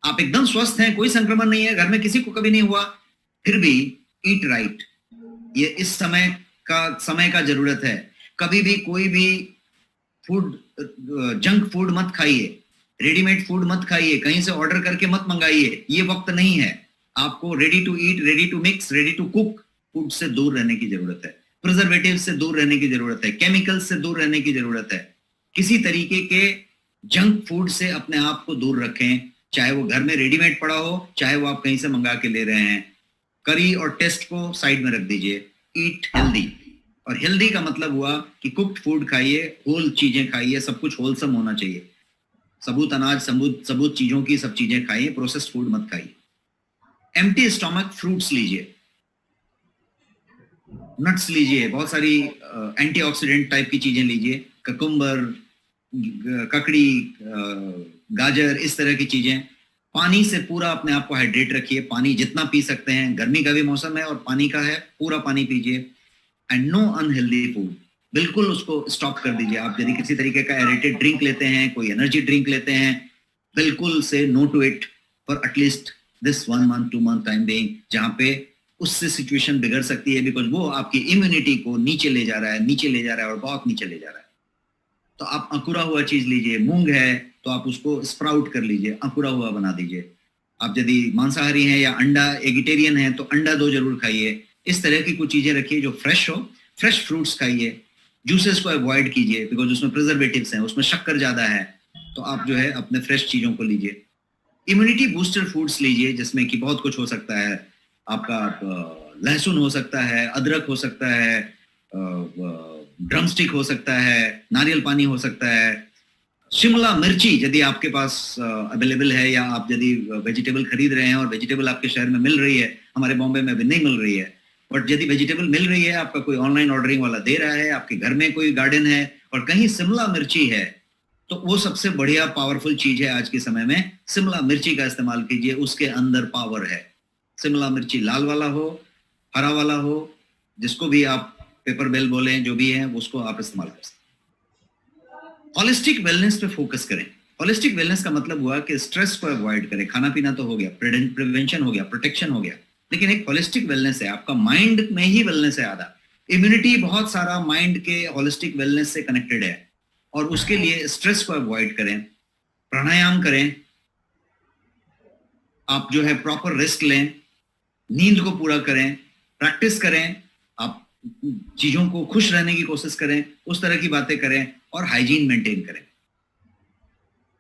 S1: आप एकदम स्वस्थ हैं, कोई संक्रमण नहीं है, घर में किसी को कभी नहीं हुआ, फिर भी ईट राइट। ये इस समय का जरूरत है। कभी भी कोई भी फूड, जंक फूड मत खाइए, रेडीमेड फूड मत खाइए, कहीं से ऑर्डर करके मत मंगाइए, ये वक्त नहीं है। आपको ready to eat, ready to mix, ready to cook food से दूर रहने की जरूरत है। प्रिजर्वेटिव से दूर रहने की जरूरत है, केमिकल से दूर रहने की जरूरत है। किसी तरीके के जंक फूड से अपने आप को दूर रखें, चाहे वो घर में रेडीमेड पड़ा हो, चाहे वो आप कहीं से मंगा के ले रहे हैं। करी और टेस्ट को साइड में रख दीजिए, ईट हेल्दी। और हेल्दी का मतलब हुआ कि कुक्ड फूड खाइए, होल चीजें खाइए, सब कुछ होलसम होना चाहिए। सबूत अनाज, सबूत चीजों की सब चीजें खाइए, प्रोसेस्ड फूड मत खाइए। एम्प्टी स्टमक फ्रूट्स लीजिए, नट्स लीजिए, बहुत सारी एंटीऑक्सीडेंट टाइप की चीजें लीजिए, ककुम्बर, ककड़ी, गाजर, इस तरह की चीजें। पानी से पूरा अपने आप को हाइड्रेट रखिए, पानी जितना पी सकते हैं, गर्मी का भी मौसम है और पानी का है, पूरा पानी पीजिए। एंड नो अनहेल्दी फूड, बिल्कुल उसको स्टॉप कर दीजिए। आप यदि किसी तरीके का एरेटेड ड्रिंक लेते हैं, कोई एनर्जी ड्रिंक लेते हैं, बिल्कुल से no to it for at least this 1 month 2 month time being, जहां पे उससे सिचुएशन बिगड़ सकती है, बिकॉज वो आपकी इम्यूनिटी को नीचे ले जा रहा है और बहुत नीचे ले जा रहा है। तो आप अंकुरा हुआ चीज लीजिए, मूंग है तो आप उसको स्प्राउट कर लीजिए, अंकुरा हुआ बना दीजिए। आप यदि मांसाहारी हैं या अंडा एगिटेरियन हैं तो अंडा 2 जरूर खाइए। इस तरह की कुछ चीजें रखिए जो फ्रेश हो। फ्रेश फ्रूट्स खाइए। जूसेस को अवॉइड कीजिए बिकॉज उसमें प्रिजर्वेटिव्स हैं, उसमें शक्कर ज्यादा है, तो आप जो है अपने फ्रेश चीजों को लीजिए। इम्यूनिटी बूस्टर फूड्स लीजिए जिसमें कि बहुत कुछ हो सकता है। आपका लहसुन हो सकता है, अदरक हो सकता है, ड्रम स्टिक हो सकता है, नारियल पानी हो सकता है, शिमला मिर्ची यदि आपके पास अवेलेबल है, या आप यदि वेजिटेबल खरीद रहे हैं और वेजिटेबल आपके शहर में मिल रही है, हमारे बॉम्बे में भी नहीं मिल रही है, बट यदि वेजिटेबल मिल रही है, आपका कोई ऑनलाइन ऑर्डरिंग वाला दे रहा है, आपके घर में कोई गार्डन है और कहीं शिमला मिर्ची है, तो वो सबसे बढ़िया पावरफुल चीज है आज के समय में। शिमला मिर्ची का इस्तेमाल कीजिए, उसके अंदर पावर है। शिमला मिर्ची लाल वाला हो, हरा वाला हो, जिसको भी आप पेपर बेल बोले, जो भी है उसको आप इस्तेमाल कर सकते हैं। हॉलिस्टिक वेलनेस पे फोकस करें। हॉलिस्टिक वेलनेस का मतलब हुआ कि स्ट्रेस को अवॉइड करें। खाना पीना तो हो गया, प्रिवेंशन हो गया, प्रोटेक्शन हो गया, लेकिन एक हॉलिस्टिक वेलनेस है, आपका माइंड में ही वेलनेस है आधा। इम्यूनिटी बहुत सारा माइंड के हॉलिस्टिक वेलनेस से कनेक्टेड है, और उसके लिए स्ट्रेस को अवॉइड करें, प्राणायाम करें, आप जो है प्रॉपर रेस्ट लें, नींद को पूरा करें, प्रैक्टिस करें, आप चीजों को खुश रहने की कोशिश करें, उस तरह की बातें करें, और हाइजीन मेंटेन करें।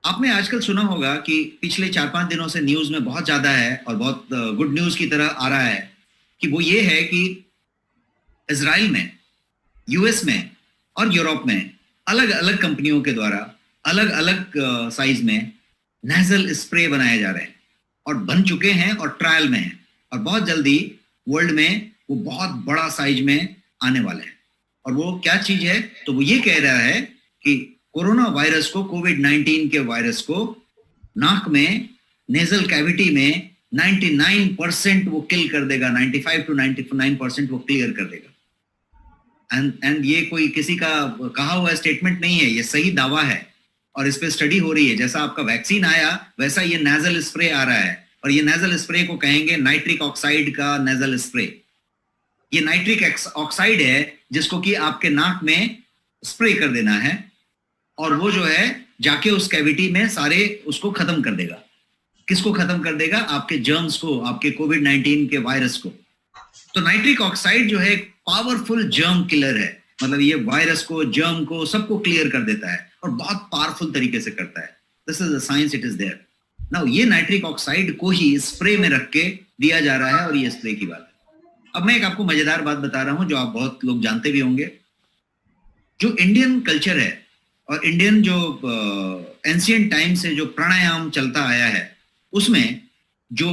S1: आपने आजकल सुना होगा कि पिछले 4-5 दिनों से न्यूज में बहुत ज्यादा है और बहुत गुड न्यूज की तरह आ रहा है कि वो ये है कि इजराइल में, यूएस में और यूरोप में अलग अलग कंपनियों के द्वारा अलग अलग साइज में नेजल स्प्रे बनाए जा रहे हैं और बन चुके हैं और ट्रायल में हैं, और बहुत जल्दी वर्ल्ड में वो बहुत बड़ा साइज में आने वाले हैं। और वो क्या चीज है, तो वो ये कह रहा है कि कोरोना वायरस को, कोविड-19 के वायरस को नाक में, नेजल कैविटी में 99% वो किल कर देगा, 95 to 99% वो क्लियर कर देगा। एंड ये कोई किसी का कहा हुआ स्टेटमेंट नहीं है, ये सही दावा है और इस पे स्टडी हो रही है। जैसा आपका वैक्सीन आया वैसा ये नेजल स्प्रे आ रहा है, और ये नेजल स्प्रे को कहेंगे नाइट्रिक ऑक्साइड का नेजल स्प्रे। ये नाइट्रिक ऑक्साइड है जिसको कि आपके नाक में स्प्रे कर देना है, और वो जो है जाके उस कैविटी में सारे उसको खत्म कर देगा। किसको खत्म कर देगा? आपके जर्म्स को, आपके कोविड-19 के वायरस को। तो नाइट्रिक ऑक्साइड जो है पावरफुल जर्म किलर है, मतलब ये वायरस को, जर्म को, सबको क्लियर कर देता है और बहुत पावरफुल तरीके से करता है। This is the science, it is there. Now ये नाइट्रिक ऑक्साइड को ही स्प्रे में रख के दिया जा रहा है, और ये स्प्रे की बात है। अब मैं एक आपको मजेदार बात बता रहा हूं जो आप बहुत लोग जानते भी होंगे। जो इंडियन कल्चर है और इंडियन जो एंशिएंट टाइम से जो प्राणायाम चलता आया है, उसमें जो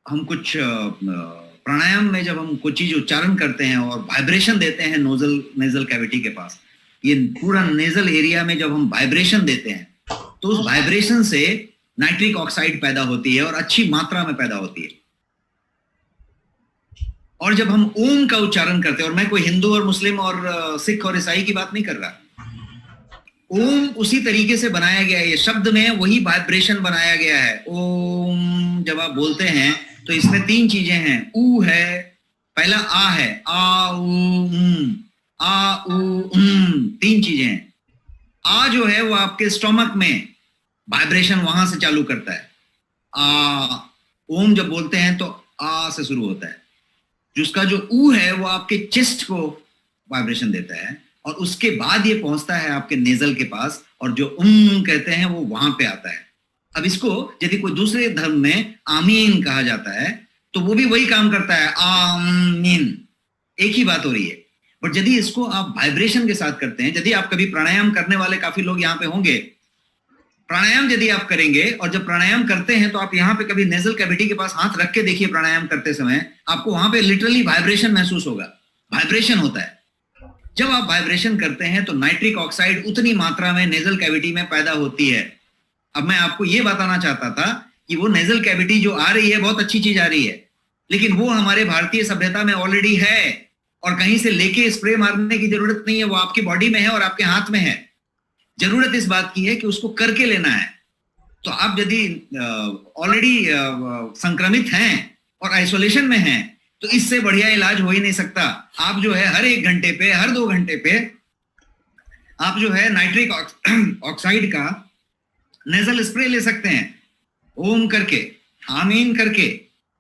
S1: हम कुछ प्राणायाम में जब हम कुछ चीज उच्चारण करते हैं और वाइब्रेशन देते हैं नेजल कैविटी के पास, ये पूरा नेजल एरिया में जब हम वाइब्रेशन देते हैं तो उस वाइब्रेशन से नाइट्रिक ऑक्साइड पैदा होती है और अच्छी मात्रा में पैदा होती है। और जब हम ओम का उच्चारण करते हैं, और मैं कोई हिंदू और मुस्लिम और सिख और ईसाई की बात नहीं कर रहा, ओम उसी तरीके से बनाया गया है, ये शब्द में वही वाइब्रेशन बनाया गया है। ओम जब आप बोलते हैं तो इसमें 3 चीजें हैं। ऊ है, पहला आ है, आ ऊ आ ऊ 3 चीजें हैं। आ जो है वो आपके स्टोमक में वाइब्रेशन वहां से चालू करता है। आ, ओम जब बोलते हैं तो आ से शुरू होता है। जिसका जो ऊ है वो आपके चेस्ट को वाइब्रेशन देता है, और उसके बाद ये पहुंचता है आपके नेजल के पास, और जो कहते हैं वो वहां पे आता है। अब इसको यदि कोई दूसरे धर्म में आमीन कहा जाता है तो वो भी वही काम करता है, आमीन, एक ही बात हो रही है। बट यदि इसको आप वाइब्रेशन के साथ करते हैं, यदि आप कभी प्राणायाम करने वाले काफी लोग यहाँ पे होंगे, प्राणायाम यदि आप करेंगे और जब प्राणायाम करते हैं तो आप यहाँ पे कभी नेजल कैविटी के पास हाथ रख के देखिए, प्राणायाम करते समय आपको वहां पे लिटरली वाइब्रेशन महसूस होगा, वाइब्रेशन होता है। जब आप वाइब्रेशन करते हैं तो नाइट्रिक ऑक्साइड उतनी मात्रा में नेजल कैविटी में पैदा होती है। अब मैं आपको ये बताना चाहता था कि वो नेजल कैविटी जो आ रही है बहुत अच्छी चीज आ रही है, लेकिन वो हमारे भारतीय सभ्यता में ऑलरेडी है, और कहीं से लेके स्प्रे मारने की जरूरत नहीं है, वो आपकी बॉडी में है और आपके हाथ में है। जरूरत इस बात की है कि उसको करके लेना है। तो आप यदि ऑलरेडी संक्रमित हैं और आइसोलेशन में हैं तो इससे बढ़िया इलाज हो ही नहीं सकता। आप जो है हर 1 घंटे पे, हर 2 घंटे पे आप जो है नाइट्रिक ऑक्साइड का नेजल स्प्रे ले सकते हैं। ओम करके, आमीन करके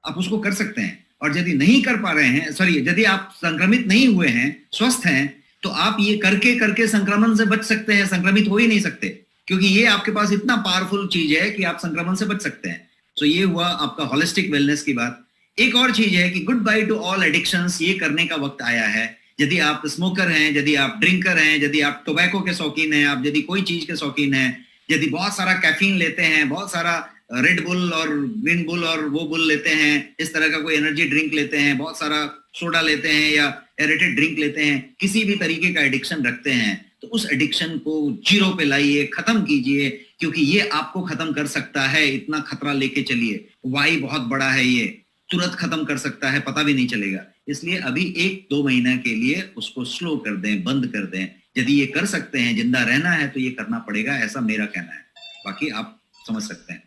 S1: आप उसको कर सकते हैं। और यदि नहीं कर पा रहे हैं, सॉरी, यदि आप संक्रमित नहीं हुए हैं, स्वस्थ हैं, तो आप ये करके करके संक्रमण से बच सकते हैं, संक्रमित हो ही नहीं सकते, क्योंकि ये आपके पास इतना पावरफुल चीज है कि आप संक्रमण से बच सकते हैं। तो ये हुआ आपका होलिस्टिक वेलनेस की बात। एक और चीज है कि good by two all addictions, ये करने का वक्त आया है। यदि आप स्मोकर हैं, यदि आप ड्रिंकर हैं, यदि आप टोबैको के शौकीन हैं, आप यदि कोई चीज के शौकीन हैं, यदि बहुत सारा कैफीन लेते हैं, बहुत सारा रेड बुल और विन बुल और वो बुल लेते हैं, इस तरह का कोई एनर्जी ड्रिंक लेते हैं, बहुत सारा सोडा लेते हैं या एरेटेड ड्रिंक लेते हैं, किसी भी तरीके का एडिक्शन रखते हैं, तो उस एडिक्शन को जीरो पे लाइए, खत्म कीजिए, क्योंकि ये आपको खत्म कर सकता है। इतना खतरा लेके चलिए, वाई बहुत बड़ा है, ये तुरंत खत्म कर सकता है, पता भी नहीं चलेगा। इसलिए अभी 1-2 महीना के लिए उसको स्लो कर दें, बंद कर दें। यदि ये कर सकते हैं, जिंदा रहना है तो ये करना पड़ेगा, ऐसा मेरा कहना है। बाकी आप समझ सकते हैं।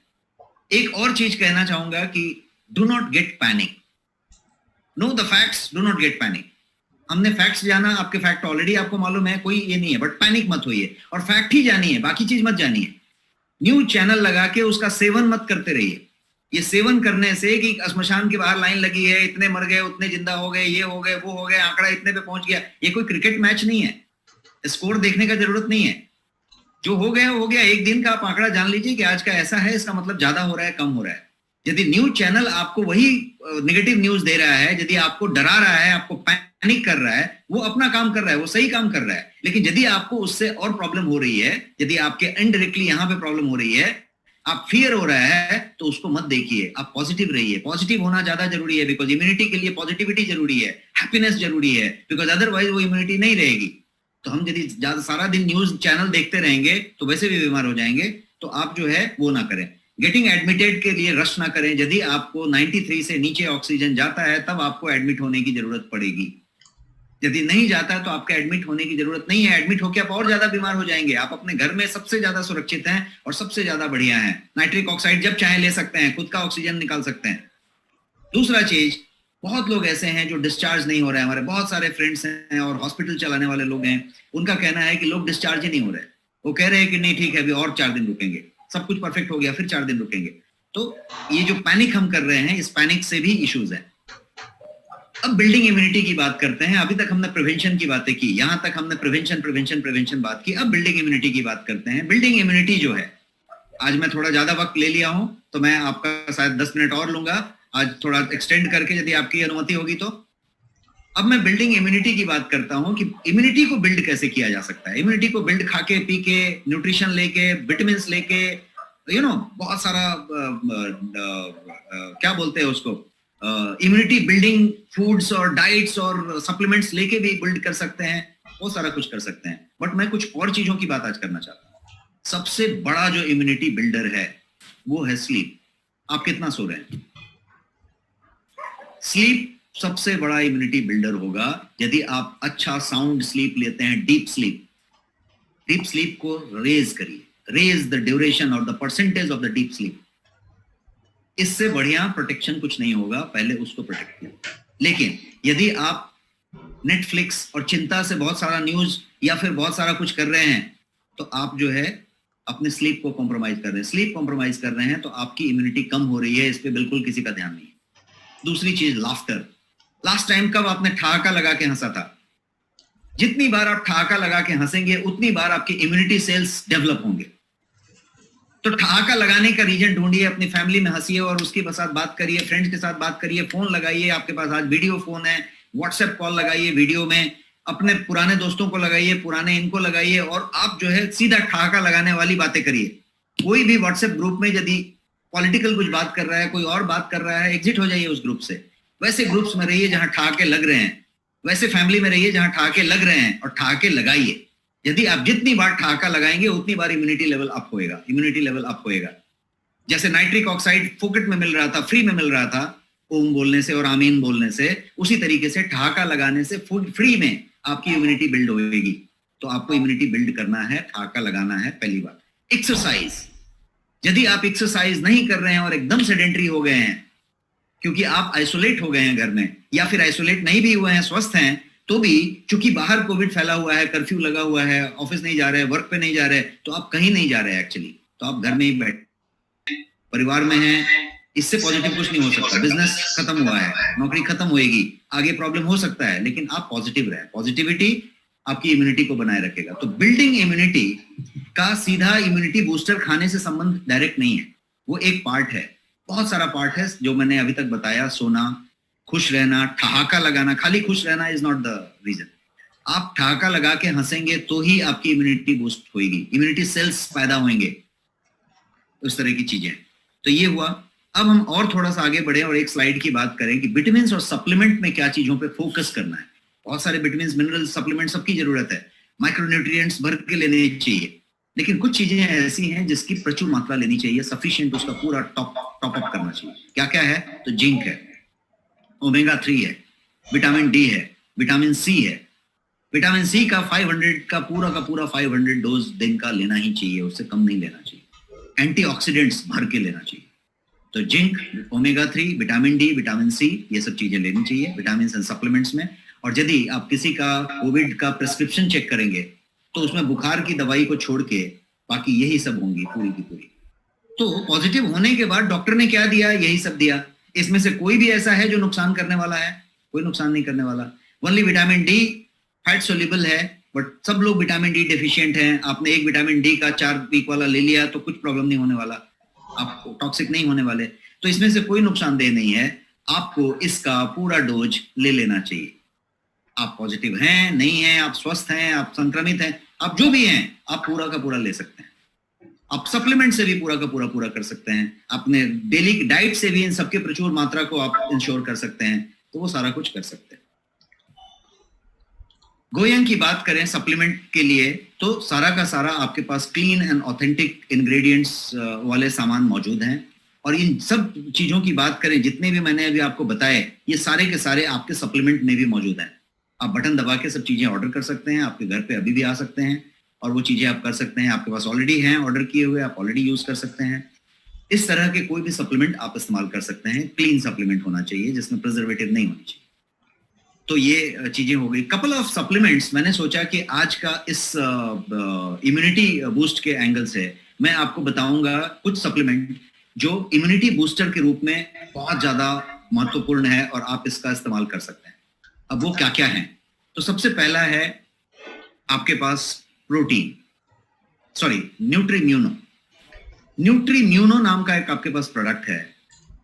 S1: एक और चीज कहना चाहूंगा कि do not get panic, know the facts, do not get panic. हमने फैक्ट्स जाना, आपके फैक्ट ऑलरेडी आपको मालूम है, कोई ये नहीं है, बट पैनिक मत होइए और फैक्ट ही जानिए, बाकी चीज मत जानिए। न्यूज चैनल लगा के उसका सेवन मत करते रहिए। ये सेवन करने से कि श्मशान के बाहर लाइन लगी है, इतने मर गए, उतने जिंदा हो गए, ये हो गए, वो हो गए, आंकड़ा इतने पे पहुंच गया, ये कोई क्रिकेट मैच नहीं है, स्कोर देखने का जरूरत नहीं है। जो हो गया हो गया, एक दिन का आप आंकड़ा जान लीजिए कि आज का ऐसा है, इसका मतलब ज्यादा हो रहा है, कम हो रहा है। यदि न्यूज चैनल आपको वही नेगेटिव न्यूज दे रहा है, यदि आपको डरा रहा है, आपको पैनिक कर रहा है, वो अपना काम कर रहा है, वो सही काम कर रहा है। लेकिन यदि आपको उससे और प्रॉब्लम हो रही है, यदि आपके इनडायरेक्टली यहाँ पे प्रॉब्लम हो रही है, आप फियर हो रहा है, तो उसको मत देखिए, आप पॉजिटिव रहिए। पॉजिटिव होना ज्यादा जरूरी है, बिकॉज इम्यूनिटी के लिए पॉजिटिविटी जरूरी है, हैप्पीनेस जरूरी है, बिकॉज अदरवाइज वो इम्यूनिटी नहीं रहेगी। तो हम यदि ज्यादा सारा दिन न्यूज चैनल देखते रहेंगे तो वैसे भी बीमार हो जाएंगे। तो आप जो है वो ना करें। गेटिंग एडमिटेड के लिए रश ना करें। यदि आपको 93 से नीचे ऑक्सीजन जाता है तब आपको एडमिट होने की जरूरत पड़ेगी। यदि नहीं जाता है तो आपके एडमिट होने की जरूरत नहीं है। एडमिट होकर आप और ज्यादा बीमार हो जाएंगे। आप अपने घर में सबसे ज्यादा सुरक्षित हैं और सबसे ज्यादा बढ़िया हैं। नाइट्रिक ऑक्साइड जब चाहे ले सकते हैं, खुद का ऑक्सीजन निकाल सकते हैं। दूसरा चीज, बहुत लोग ऐसे हैं जो डिस्चार्ज नहीं हो रहे हैं। हमारे बहुत सारे फ्रेंड्स हैं और हॉस्पिटल चलाने वाले लोग हैं, उनका कहना है कि लोग डिस्चार्ज ही नहीं हो रहे। वो कह रहे हैं कि नहीं ठीक है, अभी और 4 दिन रुकेंगे, सब कुछ परफेक्ट हो गया, फिर 4 दिन रुकेंगे। तो ये जो पैनिक हम कर रहे हैं, इस पैनिक से भी इश्यूज है। अब बिल्डिंग इम्यूनिटी की बात करते हैं। अभी तक हमने प्रिवेंशन की बातें की, यहां तक हमने प्रिवेंशन बात की। अब बिल्डिंग इम्यूनिटी की बात करते हैं। बिल्डिंग इम्यूनिटी जो है, आज मैं थोड़ा ज्यादा वक्त ले लिया हूं तो मैं आपका शायद 10 मिनट और लूंगा, आज थोड़ा एक्सटेंड करके, यदि आपकी अनुमति होगी तो। अब मैं बिल्डिंग इम्यूनिटी की बात करता हूं कि इम्यूनिटी को बिल्ड कैसे किया जा सकता है। इम्यूनिटी को बिल्ड खाके पी के, न्यूट्रिशन लेके, विटामिन लेके, बहुत सारा क्या बोलते हैं उसको, इम्यूनिटी बिल्डिंग फूड्स और डाइट्स और सप्लीमेंट्स लेके भी बिल्ड कर सकते हैं, वो सारा कुछ कर सकते हैं। बट मैं कुछ और चीजों की बात आज करना चाहता हूँ। सबसे बड़ा जो इम्यूनिटी बिल्डर है वो है स्लीप। आप कितना सो रहे हैं? स्लीप सबसे बड़ा इम्यूनिटी बिल्डर होगा। यदि आप अच्छा साउंड स्लीप लेते हैं, डीप स्लीप को रेज करिए, रेज द ड्यूरेशन और the percentage of the deep sleep. इससे बढ़िया प्रोटेक्शन कुछ नहीं होगा, पहले उसको प्रोटेक्ट करिए। लेकिन यदि आप नेटफ्लिक्स और चिंता से बहुत सारा न्यूज या फिर बहुत सारा कुछ कर रहे हैं, तो आप जो है अपने स्लीप को कॉम्प्रोमाइज कर रहे हैं। स्लीप कॉम्प्रोमाइज कर रहे हैं तो आपकी इम्यूनिटी कम हो रही है, इस पे बिल्कुल किसी का ध्यान नहीं है। दूसरी चीज, लाफ्टर। लास्ट टाइम कब आपने ठहाका लगा के हंसा था? जितनी बार आप ठहाका लगा के हंसेंगे उतनी बार आपकी इम्यूनिटी सेल्स डेवलप होंगे। तो ठहाका लगाने का रीजन ढूंढिए, अपनी फैमिली में हंसिए और उसके साथ बात करिए, फ्रेंड्स के साथ बात करिए, फोन लगाइए, आपके पास आज वीडियो फोन है, व्हाट्सएप कॉल लगाइए वीडियो में, अपने पुराने दोस्तों को लगाइए, पुराने इनको लगाइए और आप जो है सीधा ठहाका लगाने वाली बातें करिए। कोई भी व्हाट्सएप ग्रुप में यदि पॉलिटिकल कुछ बात कर रहा है, कोई और बात कर रहा है, एग्जिट हो जाइए उस ग्रुप से। वैसे ग्रुप्स में रहिए जहां ठहाके लग रहे हैं, वैसे फैमिली में रहिए जहां ठहाके लग रहे हैं और ठहाके लगाइए। यदि आप जितनी बार ठहाका लगाएंगे उतनी बार इम्यूनिटी लेवल अप होएगा। जैसे नाइट्रिक ऑक्साइड फोकट में मिल रहा था, फ्री में मिल रहा था ओम बोलने से और आमीन बोलने से, उसी तरीके से ठहाका लगाने से फ्री में आपकी इम्यूनिटी बिल्ड होगी। तो आपको इम्यूनिटी बिल्ड करना है, ठहाका लगाना है। पहली बात। एक्सरसाइज। यदि आप एक्सरसाइज नहीं कर रहे हैं और एकदम सेडेंटरी हो गए हैं क्योंकि आप आइसोलेट हो गए हैं घर में, या फिर आइसोलेट नहीं भी हुए हैं, स्वस्थ हैं, तो भी चूंकि बाहर कोविड फैला हुआ है, कर्फ्यू लगा हुआ है, ऑफिस नहीं जा रहे, वर्क पे नहीं जा रहे, तो आप कहीं नहीं जा रहे एक्चुअली, तो आप घर में ही बैठे, परिवार में है, इससे पॉजिटिव कुछ नहीं हो सकता। बिजनेस खत्म हुआ है, नौकरी खत्म होएगी, आगे प्रॉब्लम हो सकता है, लेकिन आप पॉजिटिव रहे। पॉजिटिविटी आपकी इम्यूनिटी को बनाए रखेगा। तो बिल्डिंग इम्यूनिटी का सीधा इम्यूनिटी बूस्टर खाने से संबंध डायरेक्ट नहीं है, वो एक पार्ट है। बहुत सारा पार्ट है जो मैंने अभी तक बताया। सोना, खुश रहना, ठहाका लगाना। खाली खुश रहना इज नॉट द रीजन। आप ठहाका लगा के हंसेंगे तो ही आपकी इम्यूनिटी बूस्ट होगी, इम्यूनिटी सेल्स पैदा होंगे, उस तरह की चीजें। तो ये हुआ। अब हम और थोड़ा सा आगे बढ़े और एक स्लाइड की बात करें कि विटामिन और सप्लीमेंट में क्या चीजों पे फोकस करना है। बहुत सारे विटामिन, मिनरल, सप्लीमेंट सबकी जरूरत है, माइक्रोन्यूट्रिएंट्स भर के लेने चाहिए, लेकिन कुछ चीजें ऐसी हैं जिसकी प्रचुर मात्रा लेनी चाहिए, सफिशिएंट, उसका पूरा टॉप अप करना चाहिए। क्या क्या है? तो जिंक है, ओमेगा 3 है, विटामिन डी है, विटामिन सी है। विटामिन सी का 500 का पूरा 500 डोज दिन का लेना ही चाहिए, उससे कम नहीं लेना चाहिए। एंटीऑक्सीडेंट्स भर के लेना चाहिए। तो zinc, omega 3, vitamin D, vitamin C, ये सब चीजें लेनी चाहिए विटामिन एंड सप्लीमेंट्स में। और यदि आप किसी का कोविड का प्रिस्क्रिप्शन चेक करेंगे तो उसमें बुखार की दवाई को छोड़ के बाकी यही सब होंगी पूरी की पूरी। तो पॉजिटिव होने के बाद डॉक्टर ने क्या दिया? यही सब दिया। इसमें से कोई भी ऐसा है जो नुकसान करने वाला है? कोई नुकसान नहीं करने वाला। Only vitamin D fat soluble है, बट सब लोग विटामिन डी डेफिशिएंट हैं। आपने एक विटामिन डी का 4 वीक वाला ले लिया तो कुछ प्रॉब्लम नहीं होने वाला, आपको टॉक्सिक नहीं होने वाले। तो इसमें से कोई नुकसानदेह नहीं है, आपको इसका पूरा डोज ले लेना चाहिए। आप पॉजिटिव हैं, नहीं हैं, आप स्वस्थ हैं, आप संक्रमित हैं, आप जो भी हैं, आप पूरा का पूरा ले सकते हैं। आप सप्लीमेंट से भी पूरा का पूरा कर सकते हैं, अपने डेली डाइट से भी इन सबके प्रचुर मात्रा को आप इंश्योर कर सकते हैं। तो वो सारा कुछ कर सकते हैं। गोयंग की बात करें सप्लीमेंट के लिए, तो सारा का सारा आपके पास क्लीन एंड ऑथेंटिक इंग्रेडिएंट्स वाले सामान मौजूद हैं। और इन सब चीजों की बात करें, जितने भी मैंने अभी आपको बताए, ये सारे के सारे आपके सप्लीमेंट में भी मौजूद हैं। आप बटन दबा के सब चीजें ऑर्डर कर सकते हैं, आपके घर पे अभी भी आ सकते हैं और वो चीजें आप कर सकते हैं। आपके पास ऑलरेडी हैं ऑर्डर किए हुए, आप ऑलरेडी यूज कर सकते हैं। इस तरह के कोई भी सप्लीमेंट आप इस्तेमाल कर सकते हैं। क्लीन सप्लीमेंट होना चाहिए जिसमें प्रिजर्वेटिव नहीं होनी चाहिए। तो ये चीजें हो गई। कपल ऑफ सप्लीमेंट्स मैंने सोचा कि आज का इस इम्यूनिटी बूस्ट के एंगल से मैं आपको बताऊंगा कुछ सप्लीमेंट जो इम्यूनिटी बूस्टर के रूप में बहुत ज्यादा महत्वपूर्ण है और आप इसका इस्तेमाल कर सकते हैं। अब वो क्या क्या है? तो सबसे पहला है आपके पास न्यूट्रीम्यूनो। न्यूट्रीम्यूनो नाम का एक आपके पास प्रोडक्ट है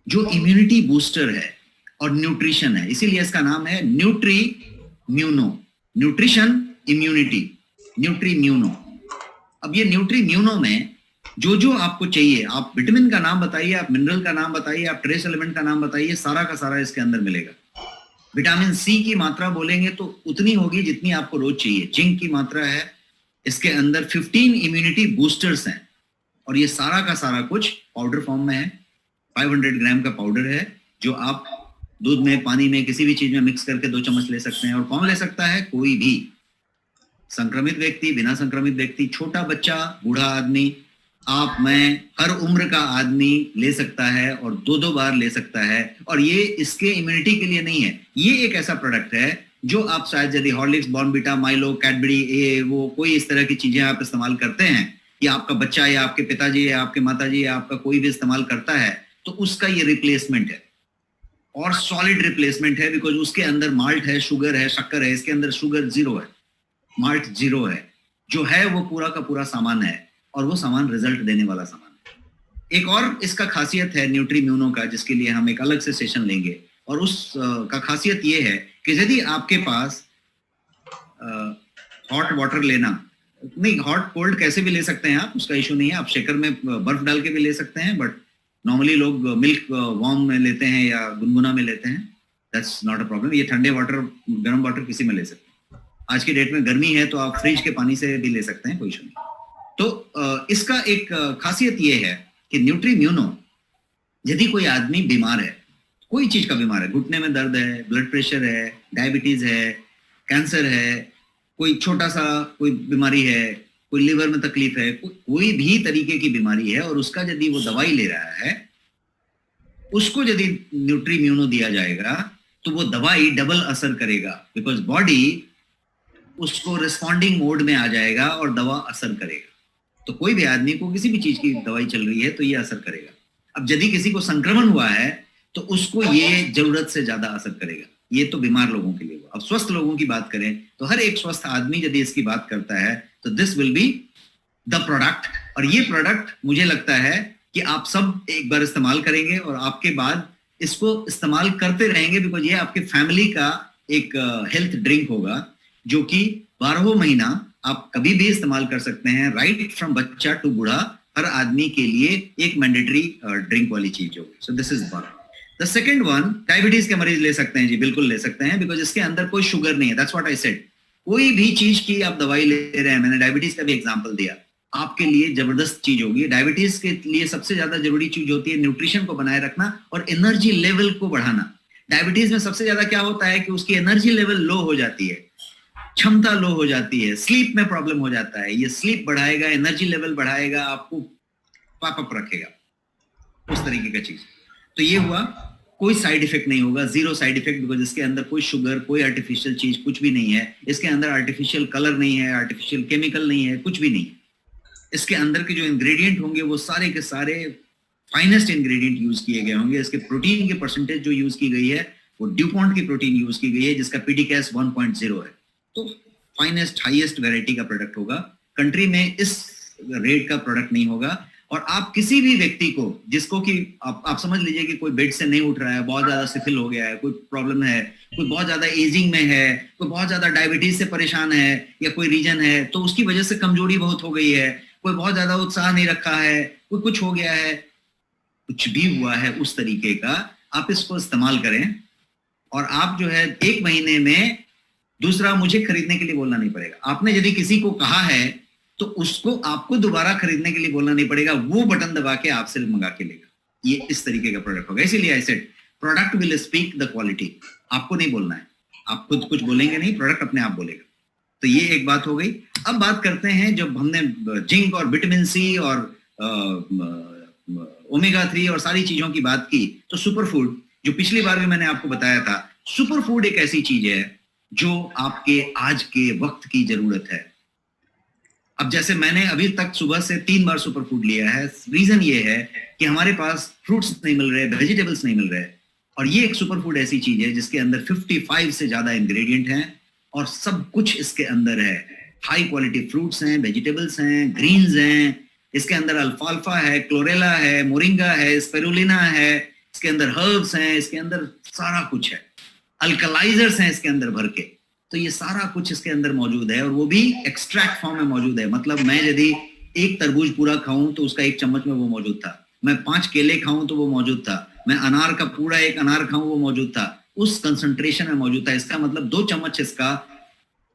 S1: जो इम्यूनिटी बूस्टर है और न्यूट्रिशन है, इसीलिए इसका नाम है न्यूट्रीम्यूनो। Nutrition, immunity, न्यूट्रीम्यूनो। अब ये न्यूट्रीम्यूनो में जो जो आपको चाहिए, आप विटामिन का नाम बताइए, आप मिनरल का नाम बताइए, आप ट्रेस एलिमेंट का नाम बताइए, सारा का सारा इसके अंदर मिलेगा। विटामिन सी की मात्रा बोलेंगे तो उतनी होगी जितनी आपको रोज चाहिए। जिंक की मात्रा है इसके अंदर, 15 इम्यूनिटी बूस्टर्स हैं और ये सारा का सारा कुछ पाउडर फॉर्म में है। 500 ग्राम का पाउडर है जो आप दूध में, पानी में, किसी भी चीज में मिक्स करके 2 चम्मच ले सकते हैं। और कौन ले सकता है? कोई भी संक्रमित व्यक्ति, बिना संक्रमित व्यक्ति, छोटा बच्चा, बूढ़ा आदमी, आप, मैं, हर उम्र का आदमी ले सकता है और 2-2 बार ले सकता है। और ये इसके इम्यूनिटी के लिए नहीं है, ये एक ऐसा प्रोडक्ट है जो आप शायद यदि हॉर्लिक्स, बॉर्नविटा, माइलो, कैडबरी, वो कोई इस तरह की चीजें आप इस्तेमाल करते हैं, या आपका बच्चा या आपके पिताजी या आपके माताजी या आपका कोई भी इस्तेमाल करता है, तो उसका ये रिप्लेसमेंट है और सॉलिड रिप्लेसमेंट है। बिकॉज उसके अंदर माल्ट है, शुगर है, शक्कर है, इसके अंदर शुगर 0 है, माल्ट 0 है। जो है वो पूरा का पूरा सामान है और वो सामान रिजल्ट देने वाला सामान है। एक और इसका खासियत है न्यूट्रीम्यूनो का, जिसके लिए हम एक अलग से सेशन लेंगे। और उस का खासियत ये है कि यदि आपके पास हॉट वाटर लेना, नहीं, हॉट कोल्ड कैसे भी ले सकते हैं आप, उसका इशू नहीं है। आप शेकर में बर्फ डाल के भी ले सकते हैं, बट नॉर्मली लोग मिल्क वार्म में लेते हैं या गुनगुना में लेते हैं, दैट्स नॉट अ प्रॉब्लम। ये ठंडे वाटर, गर्म वाटर किसी में ले सकते हैं। आज की डेट में गर्मी है तो आप फ्रिज के पानी से भी ले सकते हैं, कोई इशू नहीं। तो इसका एक खासियत ये है कि न्यूट्रीम्यूनो, यदि कोई आदमी बीमार है, कोई चीज का बीमार है, घुटने में दर्द है, ब्लड प्रेशर है, डायबिटीज है, कैंसर है, कोई छोटा सा कोई बीमारी है, कोई लिवर में तकलीफ है, कोई भी तरीके की बीमारी है, और उसका यदि वो दवाई ले रहा है, उसको यदि न्यूट्रीम्यूनो दिया जाएगा तो वो दवाई डबल असर करेगा। बिकॉज बॉडी उसको रिस्पॉन्डिंग मोड में आ जाएगा और दवा असर करेगा। तो कोई भी आदमी को किसी भी चीज की दवाई चल रही है तो ये असर करेगा। अब यदि किसी को संक्रमण हुआ है तो उसको ये जरूरत से ज्यादा असर करेगा। ये तो बीमार लोगों के लिए हुआ। अब स्वस्थ लोगों की बात करें तो हर एक स्वस्थ आदमी यदि इसकी बात करता है तो this will be the product. और ये प्रोडक्ट मुझे लगता है कि आप सब एक बार इस्तेमाल करेंगे और आपके बाद इसको इस्तेमाल करते रहेंगे, बिकॉज ये आपके फैमिली का एक हेल्थ ड्रिंक होगा जो कि 12 महीना आप कभी भी इस्तेमाल कर सकते हैं, राइट फ्रॉम बच्चा टू बूढ़ा, हर आदमी के लिए एक मैंडेटरी ड्रिंक वाली चीज होगी। So this is one. The second one, diabetes के मरीज ले सकते हैं जी, बिल्कुल ले सकते हैं, बिकॉज इसके अंदर कोई शुगर नहीं है। That's what I said. कोई भी चीज की आप दवाई ले रहे हैं, मैंने डायबिटीज का भी एग्जांपल दिया, आपके लिए जबरदस्त चीज होगी। डायबिटीज के लिए सबसे ज्यादा जरूरी चीज होती है न्यूट्रिशन को बनाए रखना और एनर्जी लेवल को बढ़ाना। डायबिटीज में सबसे ज्यादा क्या होता है कि उसकी एनर्जी लेवल लो हो जाती है, क्षमता लो हो जाती है, स्लीप में प्रॉब्लम हो जाता है। ये स्लीप बढ़ाएगा, एनर्जी लेवल बढ़ाएगा, आपको पाप रखेगा, उस तरीके का चीज। तो ये हुआ, कोई साइड इफेक्ट नहीं होगा, जीरो साइड इफेक्ट, बिकॉज इसके अंदर कोई शुगर, कोई आर्टिफिशियल चीज कुछ भी नहीं है। इसके अंदर आर्टिफिशियल कलर नहीं है, आर्टिफिशियल केमिकल नहीं है, कुछ भी नहीं है। इसके अंदर के जो इंग्रेडिएंट होंगे वो सारे के सारे फाइनेस्ट इंग्रेडिएंट यूज किए गए होंगे। इसके प्रोटीन की परसेंटेज जो यूज की गई है वो ड्यूपॉन्ट की प्रोटीन यूज की गई है, जिसका पीडीकेएस 1.0 है। तो फाइनेस्ट हाईएस्ट वैरायटी का प्रोडक्ट होगा। कंट्री में इस रेट का प्रोडक्ट नहीं होगा। और आप किसी भी व्यक्ति को, जिसको कि आप समझ लीजिए कि कोई बेड से नहीं उठ रहा है, बहुत ज्यादा सिफिल हो गया है, कोई प्रॉब्लम है, कोई बहुत ज्यादा एजिंग में है, कोई बहुत ज्यादा डायबिटीज से परेशान है, या कोई रीजन है तो उसकी वजह से कमजोरी बहुत हो गई है, कोई बहुत ज्यादा उत्साह नहीं रखा है, कोई कुछ हो गया है, कुछ भी हुआ है उस तरीके का, आप इसको इस्तेमाल करें। और आप जो है 1 महीने में, दूसरा मुझे खरीदने के लिए बोलना नहीं पड़ेगा। आपने यदि किसी को कहा है तो उसको आपको दोबारा खरीदने के लिए बोलना नहीं पड़ेगा, वो बटन दबा के आपसे मंगा के लेगा। ये इस तरीके का प्रोडक्ट होगा। इसीलिए I said product will speak the quality. आपको नहीं बोलना है, आप खुद कुछ बोलेंगे नहीं, प्रोडक्ट अपने आप बोलेगा। तो ये एक बात हो गई। अब बात करते हैं, जब हमने जिंक और विटामिन सी और ओमेगा 3 और सारी चीजों की बात की, तो सुपर फूड, जो पिछली बार भी मैंने आपको बताया था, सुपर फूड एक ऐसी चीज है जो आपके आज के वक्त की जरूरत है। अब जैसे मैंने अभी तक सुबह से 3 बार सुपर फूड लिया है। रीजन ये है कि हमारे पास फ्रूट्स नहीं मिल रहे, वेजिटेबल्स नहीं मिल रहे, और ये एक सुपर फूड ऐसी चीज है जिसके अंदर 55 से ज्यादा इंग्रेडिएंट हैं और सब कुछ इसके अंदर है। हाई क्वालिटी फ्रूट्स हैं, वेजिटेबल्स हैं, ग्रीन्स हैं, इसके अंदर अल्फाल्फा है, क्लोरेला है, मोरिंगा है, स्पिरुलिना है, इसके अंदर हर्ब्स हैं, इसके अंदर सारा कुछ है, अल्कलाइजर्स हैं इसके अंदर भर के। तो ये सारा कुछ इसके अंदर मौजूद है, और वो भी एक्सट्रैक्ट फॉर्म में मौजूद है। मतलब मैं यदि 1 तरबूज पूरा खाऊं तो उसका 1 चम्मच में वो मौजूद था, मैं 5 केले खाऊं तो वो मौजूद था, मैं अनार का पूरा 1 अनार खाऊं वो मौजूद था, उस कंसंट्रेशन में मौजूद था। इसका मतलब 2 चम्मच इसका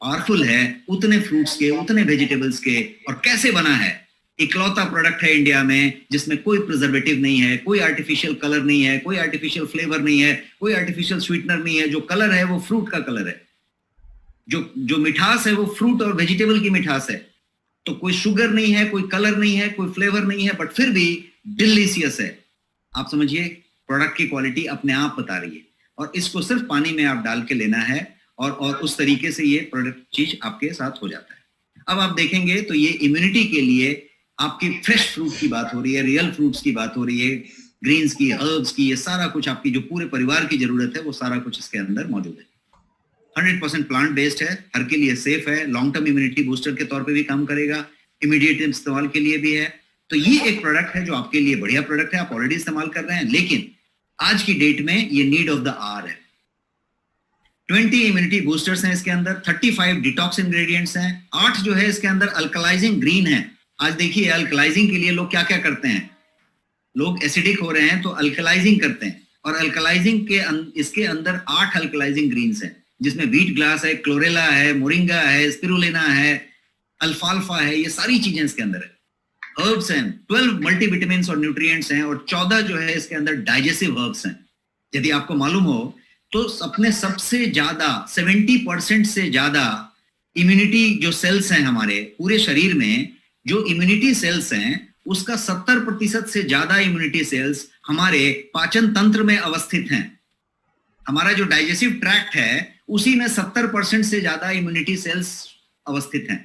S1: पावरफुल है, उतने फ्रूट्स के, उतने वेजिटेबल्स के। और कैसे बना है? इकलौता प्रोडक्ट है इंडिया में जिसमें कोई प्रिजर्वेटिव नहीं है, कोई आर्टिफिशियल कलर नहीं है, कोई आर्टिफिशियल फ्लेवर नहीं है, कोई आर्टिफिशियल स्वीटनर नहीं है। जो कलर है वो फ्रूट का कलर है, जो मिठास है वो फ्रूट और वेजिटेबल की मिठास है। तो कोई शुगर नहीं है, कोई कलर नहीं है, कोई फ्लेवर नहीं है, बट फिर भी डिलीशियस है। आप समझिए, प्रोडक्ट की क्वालिटी अपने आप बता रही है। और इसको सिर्फ पानी में आप डाल के लेना है, और उस तरीके से ये प्रोडक्ट चीज आपके साथ हो जाता है। अब आप देखेंगे तो ये इम्यूनिटी के लिए आपकी फ्रेश फ्रूट की बात हो रही है, रियल फ्रूट्स की बात हो रही है, ग्रीन्स की, हर्ब्स की, ये सारा कुछ आपकी जो पूरे परिवार की जरूरत है वो सारा कुछ इसके अंदर मौजूद है। 100% प्लांट बेस्ड है, हर के लिए सेफ है, लॉन्ग टर्म इम्यूनिटी बूस्टर के तौर पे भी काम करेगा, इमीडिएट इस्तेमाल के लिए भी है। तो ये एक प्रोडक्ट है जो आपके लिए बढ़िया प्रोडक्ट है, आप ऑलरेडी इस्तेमाल कर रहे हैं, लेकिन आज की डेट में ये नीड ऑफ द आवर है। 20 इम्यूनिटी बूस्टर्स हैं इसके अंदर, 35 डिटॉक्स इंग्रेडिएंट्स हैं, 8 जो है इसके अंदर अल्कलाइजिंग ग्रीन है। आज देखिए, अल्कलाइजिंग के लिए लोग क्या क्या करते हैं, लोग एसिडिक हो रहे हैं तो अल्कलाइजिंग करते हैं, और अल्कलाइजिंग के इसके अंदर 8 अल्कलाइजिंग ग्रीन्स हैं, जिसमें व्हीट ग्लास है, क्लोरेला है, मोरिंगा है, स्पिरुलिना है, अल्फाल्फा है, ये सारी चीजें इसके अंदर है। हर्ब्स हैं, 12 मल्टीविटामिन्स और न्यूट्रिएंट्स हैं, और 14 जो है इसके अंदर डाइजेस्टिव हर्ब्स हैं। यदि आपको मालूम हो तो अपने सबसे ज्यादा 70% से ज्यादा इम्यूनिटी जो सेल्स हैं हमारे पूरे शरीर में, जो इम्यूनिटी सेल्स हैं उसका 70% से ज्यादा इम्यूनिटी सेल्स हमारे पाचन तंत्र में अवस्थित हैं। हमारा जो डाइजेस्टिव ट्रैक्ट है उसी में 70% से ज्यादा इम्यूनिटी सेल्स अवस्थित हैं।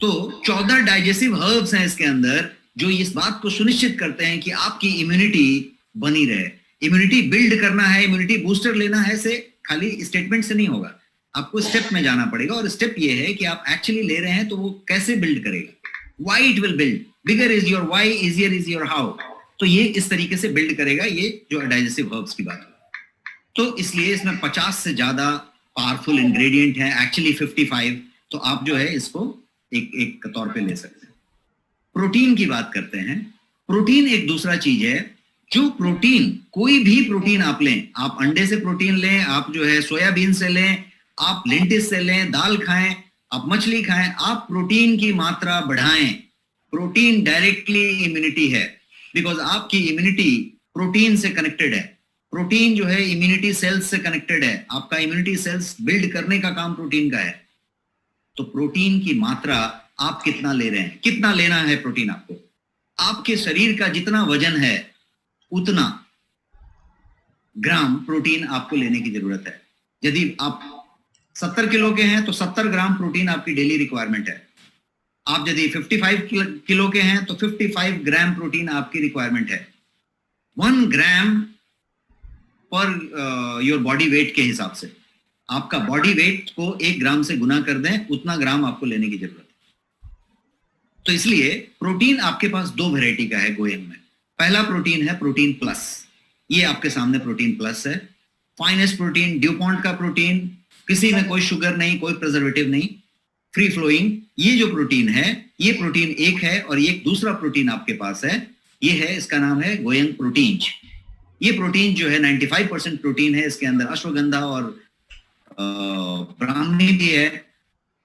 S1: तो 14 डाइजेस्टिव हर्ब्स हैं इसके अंदर, जो इस बात को सुनिश्चित करते हैं कि आपकी इम्यूनिटी बनी रहे। इम्यूनिटी बिल्ड करना है, इम्यूनिटी बूस्टर लेना है से खाली स्टेटमेंट से नहीं होगा, आपको स्टेप में जाना पड़ेगा। और स्टेप ये है कि आप एक्चुअली ले रहे हैं तो वो कैसे बिल्ड करेगा, why it will build, bigger is your why, easier is your how. तो ये इस तरीके से बिल्ड करेगा, ये जो डाइजेस्टिव हर्ब्स की बात है। तो इसलिए इसमें 50 से ज्यादा पावरफुल इंग्रेडिएंट है, एक्चुअली 55। तो आप जो है इसको एक तौर पे ले सकते हैं। प्रोटीन की बात करते हैं। प्रोटीन एक दूसरा चीज है, जो प्रोटीन, कोई भी प्रोटीन आप लें, आप अंडे से प्रोटीन लें, आप जो है सोयाबीन से लें, आप लेंटिस से लें, दाल खाएं, आप मछली खाएं, आप प्रोटीन की मात्रा बढ़ाएं। प्रोटीन डायरेक्टली इम्यूनिटी है, बिकॉज आपकी इम्यूनिटी प्रोटीन से कनेक्टेड है। प्रोटीन जो है इम्यूनिटी सेल्स से कनेक्टेड है, आपका इम्यूनिटी सेल्स बिल्ड करने का काम प्रोटीन का है। तो प्रोटीन की मात्रा आप कितना ले रहे हैं, कितना लेना है प्रोटीन आपको, आपके शरीर का जितना वजन है उतना ग्राम प्रोटीन आपको लेने की जरूरत है। यदि आप 70 किलो के हैं तो 70 ग्राम प्रोटीन आपकी डेली रिक्वायरमेंट है। आप यदि 55 किलो के हैं तो 55 ग्राम प्रोटीन आपकी रिक्वायरमेंट है। 1 ग्राम पर योर बॉडी वेट के हिसाब से, आपका बॉडी वेट को 1 ग्राम से गुना कर दें, उतना ग्राम आपको लेने की जरूरत है। तो इसलिए प्रोटीन आपके पास 2 वैरायटी का है गोयंग में। पहला प्रोटीन है प्रोटीन प्लस, ये आपके सामने प्रोटीन प्लस है। फाइनेस्ट प्रोटीन, ड्यूपॉन्ट का प्रोटीन, किसी में कोई शुगर नहीं, कोई प्रिजर्वेटिव नहीं, फ्री फ्लोइंग। ये जो प्रोटीन है, ये प्रोटीन एक है, और ये दूसरा प्रोटीन आपके पास है, ये है, इसका नाम है गोयंग प्रोटीन। ये प्रोटीन जो है 95% प्रोटीन है, इसके अंदर अश्वगंधा और ब्राह्मी भी है,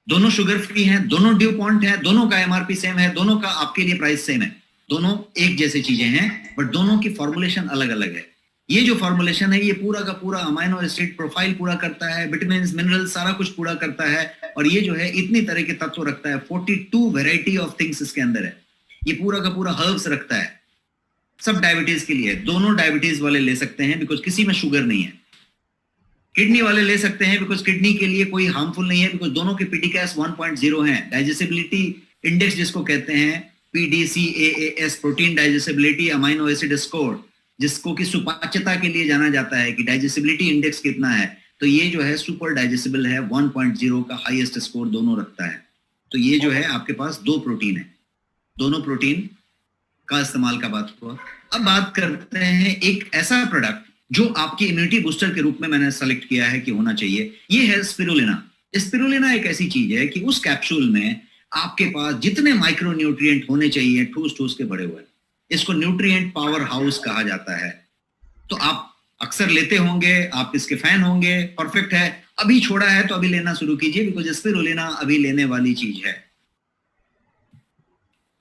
S1: दोनों शुगर फ्री हैं, दोनों ड्यूपॉन्ट है, दोनों का एमआरपी सेम है, दोनों का आपके लिए प्राइस सेम है, दोनों एक जैसी चीजें हैं, बट दोनों की फॉर्मुलेशन अलग अलग है। ये जो फॉर्मुलेशन है, ये पूरा का पूरा अमाइनो एसिड प्रोफाइल पूरा करता है, विटामिन मिनरल सारा कुछ पूरा करता है, और ये जो है इतनी तरह के तत्व रखता है, 42 वैरायटी ऑफ थिंग्स इसके अंदर है। ये पूरा का पूरा हर्ब्स रखता है, सब डायबिटीज के लिए, दोनों डायबिटीज वाले ले सकते हैं बिकॉज किसी में शुगर नहीं है। किडनी वाले ले सकते हैं बिकॉज किडनी के लिए कोई हार्मफुल नहीं है, बिकॉज दोनों के पीडीकेएस 1.0 है। डाइजेस्टिबिलिटी इंडेक्स जिसको कहते हैं PDCAAS, protein digestibility amino acid score, जिसको कि सुपाच्यता के लिए जाना जाता है कि डाइजेस्टिबिलिटी इंडेक्स कितना है, तो ये जो है सुपर डाइजेस्टिबल है, 1.0 का हाईएस्ट स्कोर दोनों रखता है। तो ये जो है आपके पास 2 प्रोटीन है, दोनों प्रोटीन का इस्तेमाल का बात हुआ। अब बात करते हैं एक ऐसा प्रोडक्ट जो आपकी इम्यूनिटी बूस्टर के रूप में मैंने सेलेक्ट किया है कि होना चाहिए, ये है स्पिरुलिना। स्पिरुलिना एक ऐसी चीज है कि उस कैप्सूल में आपके पास जितने माइक्रो न्यूट्रिएंट होने चाहिए ठूस ठूस के भरे हुए, इसको न्यूट्रिएंट पावर हाउस कहा जाता है। तो आप अक्सर लेते होंगे, आप इसके फैन होंगे, परफेक्ट है। अभी छोड़ा है तो अभी लेना शुरू कीजिए, बिकॉज स्पिरुलिना अभी लेने वाली चीज है।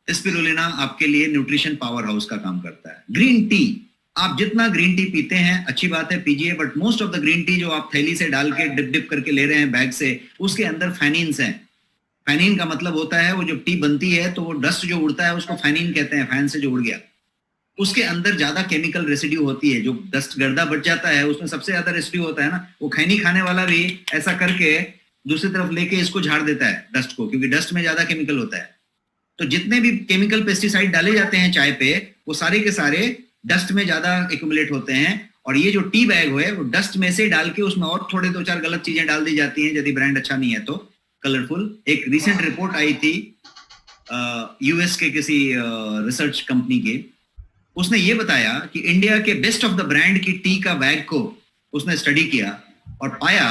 S1: स्पिरुलिना आपके लिए न्यूट्रिशन पावर हाउस का काम करता है। ग्रीन टी, आप जितना ग्रीन टी पीते हैं अच्छी बात है, पीजिए, but most of the green tea जो आप थैली से डाल के डिप डिप करके ले रहे हैं बैग से, उसके अंदर फैनिन्स हैं। फैनिन का मतलब होता है वो जब टी बनती है तो वो डस्ट जो उड़ता है उसको फैनिन कहते हैं, फैन से जो उड़ गया, उसके अंदर ज्यादा केमिकल रेसिड्यू होती है। जो डस्ट गर्दा बच जाता है उसमें सबसे ज्यादा रेसिड्यू होता है ना, वो खैनी खाने वाला भी ऐसा करके दूसरी तरफ लेके इसको झाड़ देता है डस्ट को, क्योंकि डस्ट में ज्यादा केमिकल होता है। तो जितने भी केमिकल पेस्टिसाइड डाले जाते हैं चाय पे, वो सारे के सारे डस्ट में ज्यादा एक्यूमुलेट होते हैं। और ये जो टी बैग है वो डस्ट में से डाल के उसमें और थोड़े 2-4 गलत चीजें डाल दी जाती हैं, यदि ब्रांड अच्छा नहीं है तो। कलरफुल एक रिसेंट रिपोर्ट आई थी यूएस के किसी रिसर्च कंपनी के, उसने ये बताया कि इंडिया के बेस्ट ऑफ द ब्रांड की टी का बैग को उसने स्टडी किया और पाया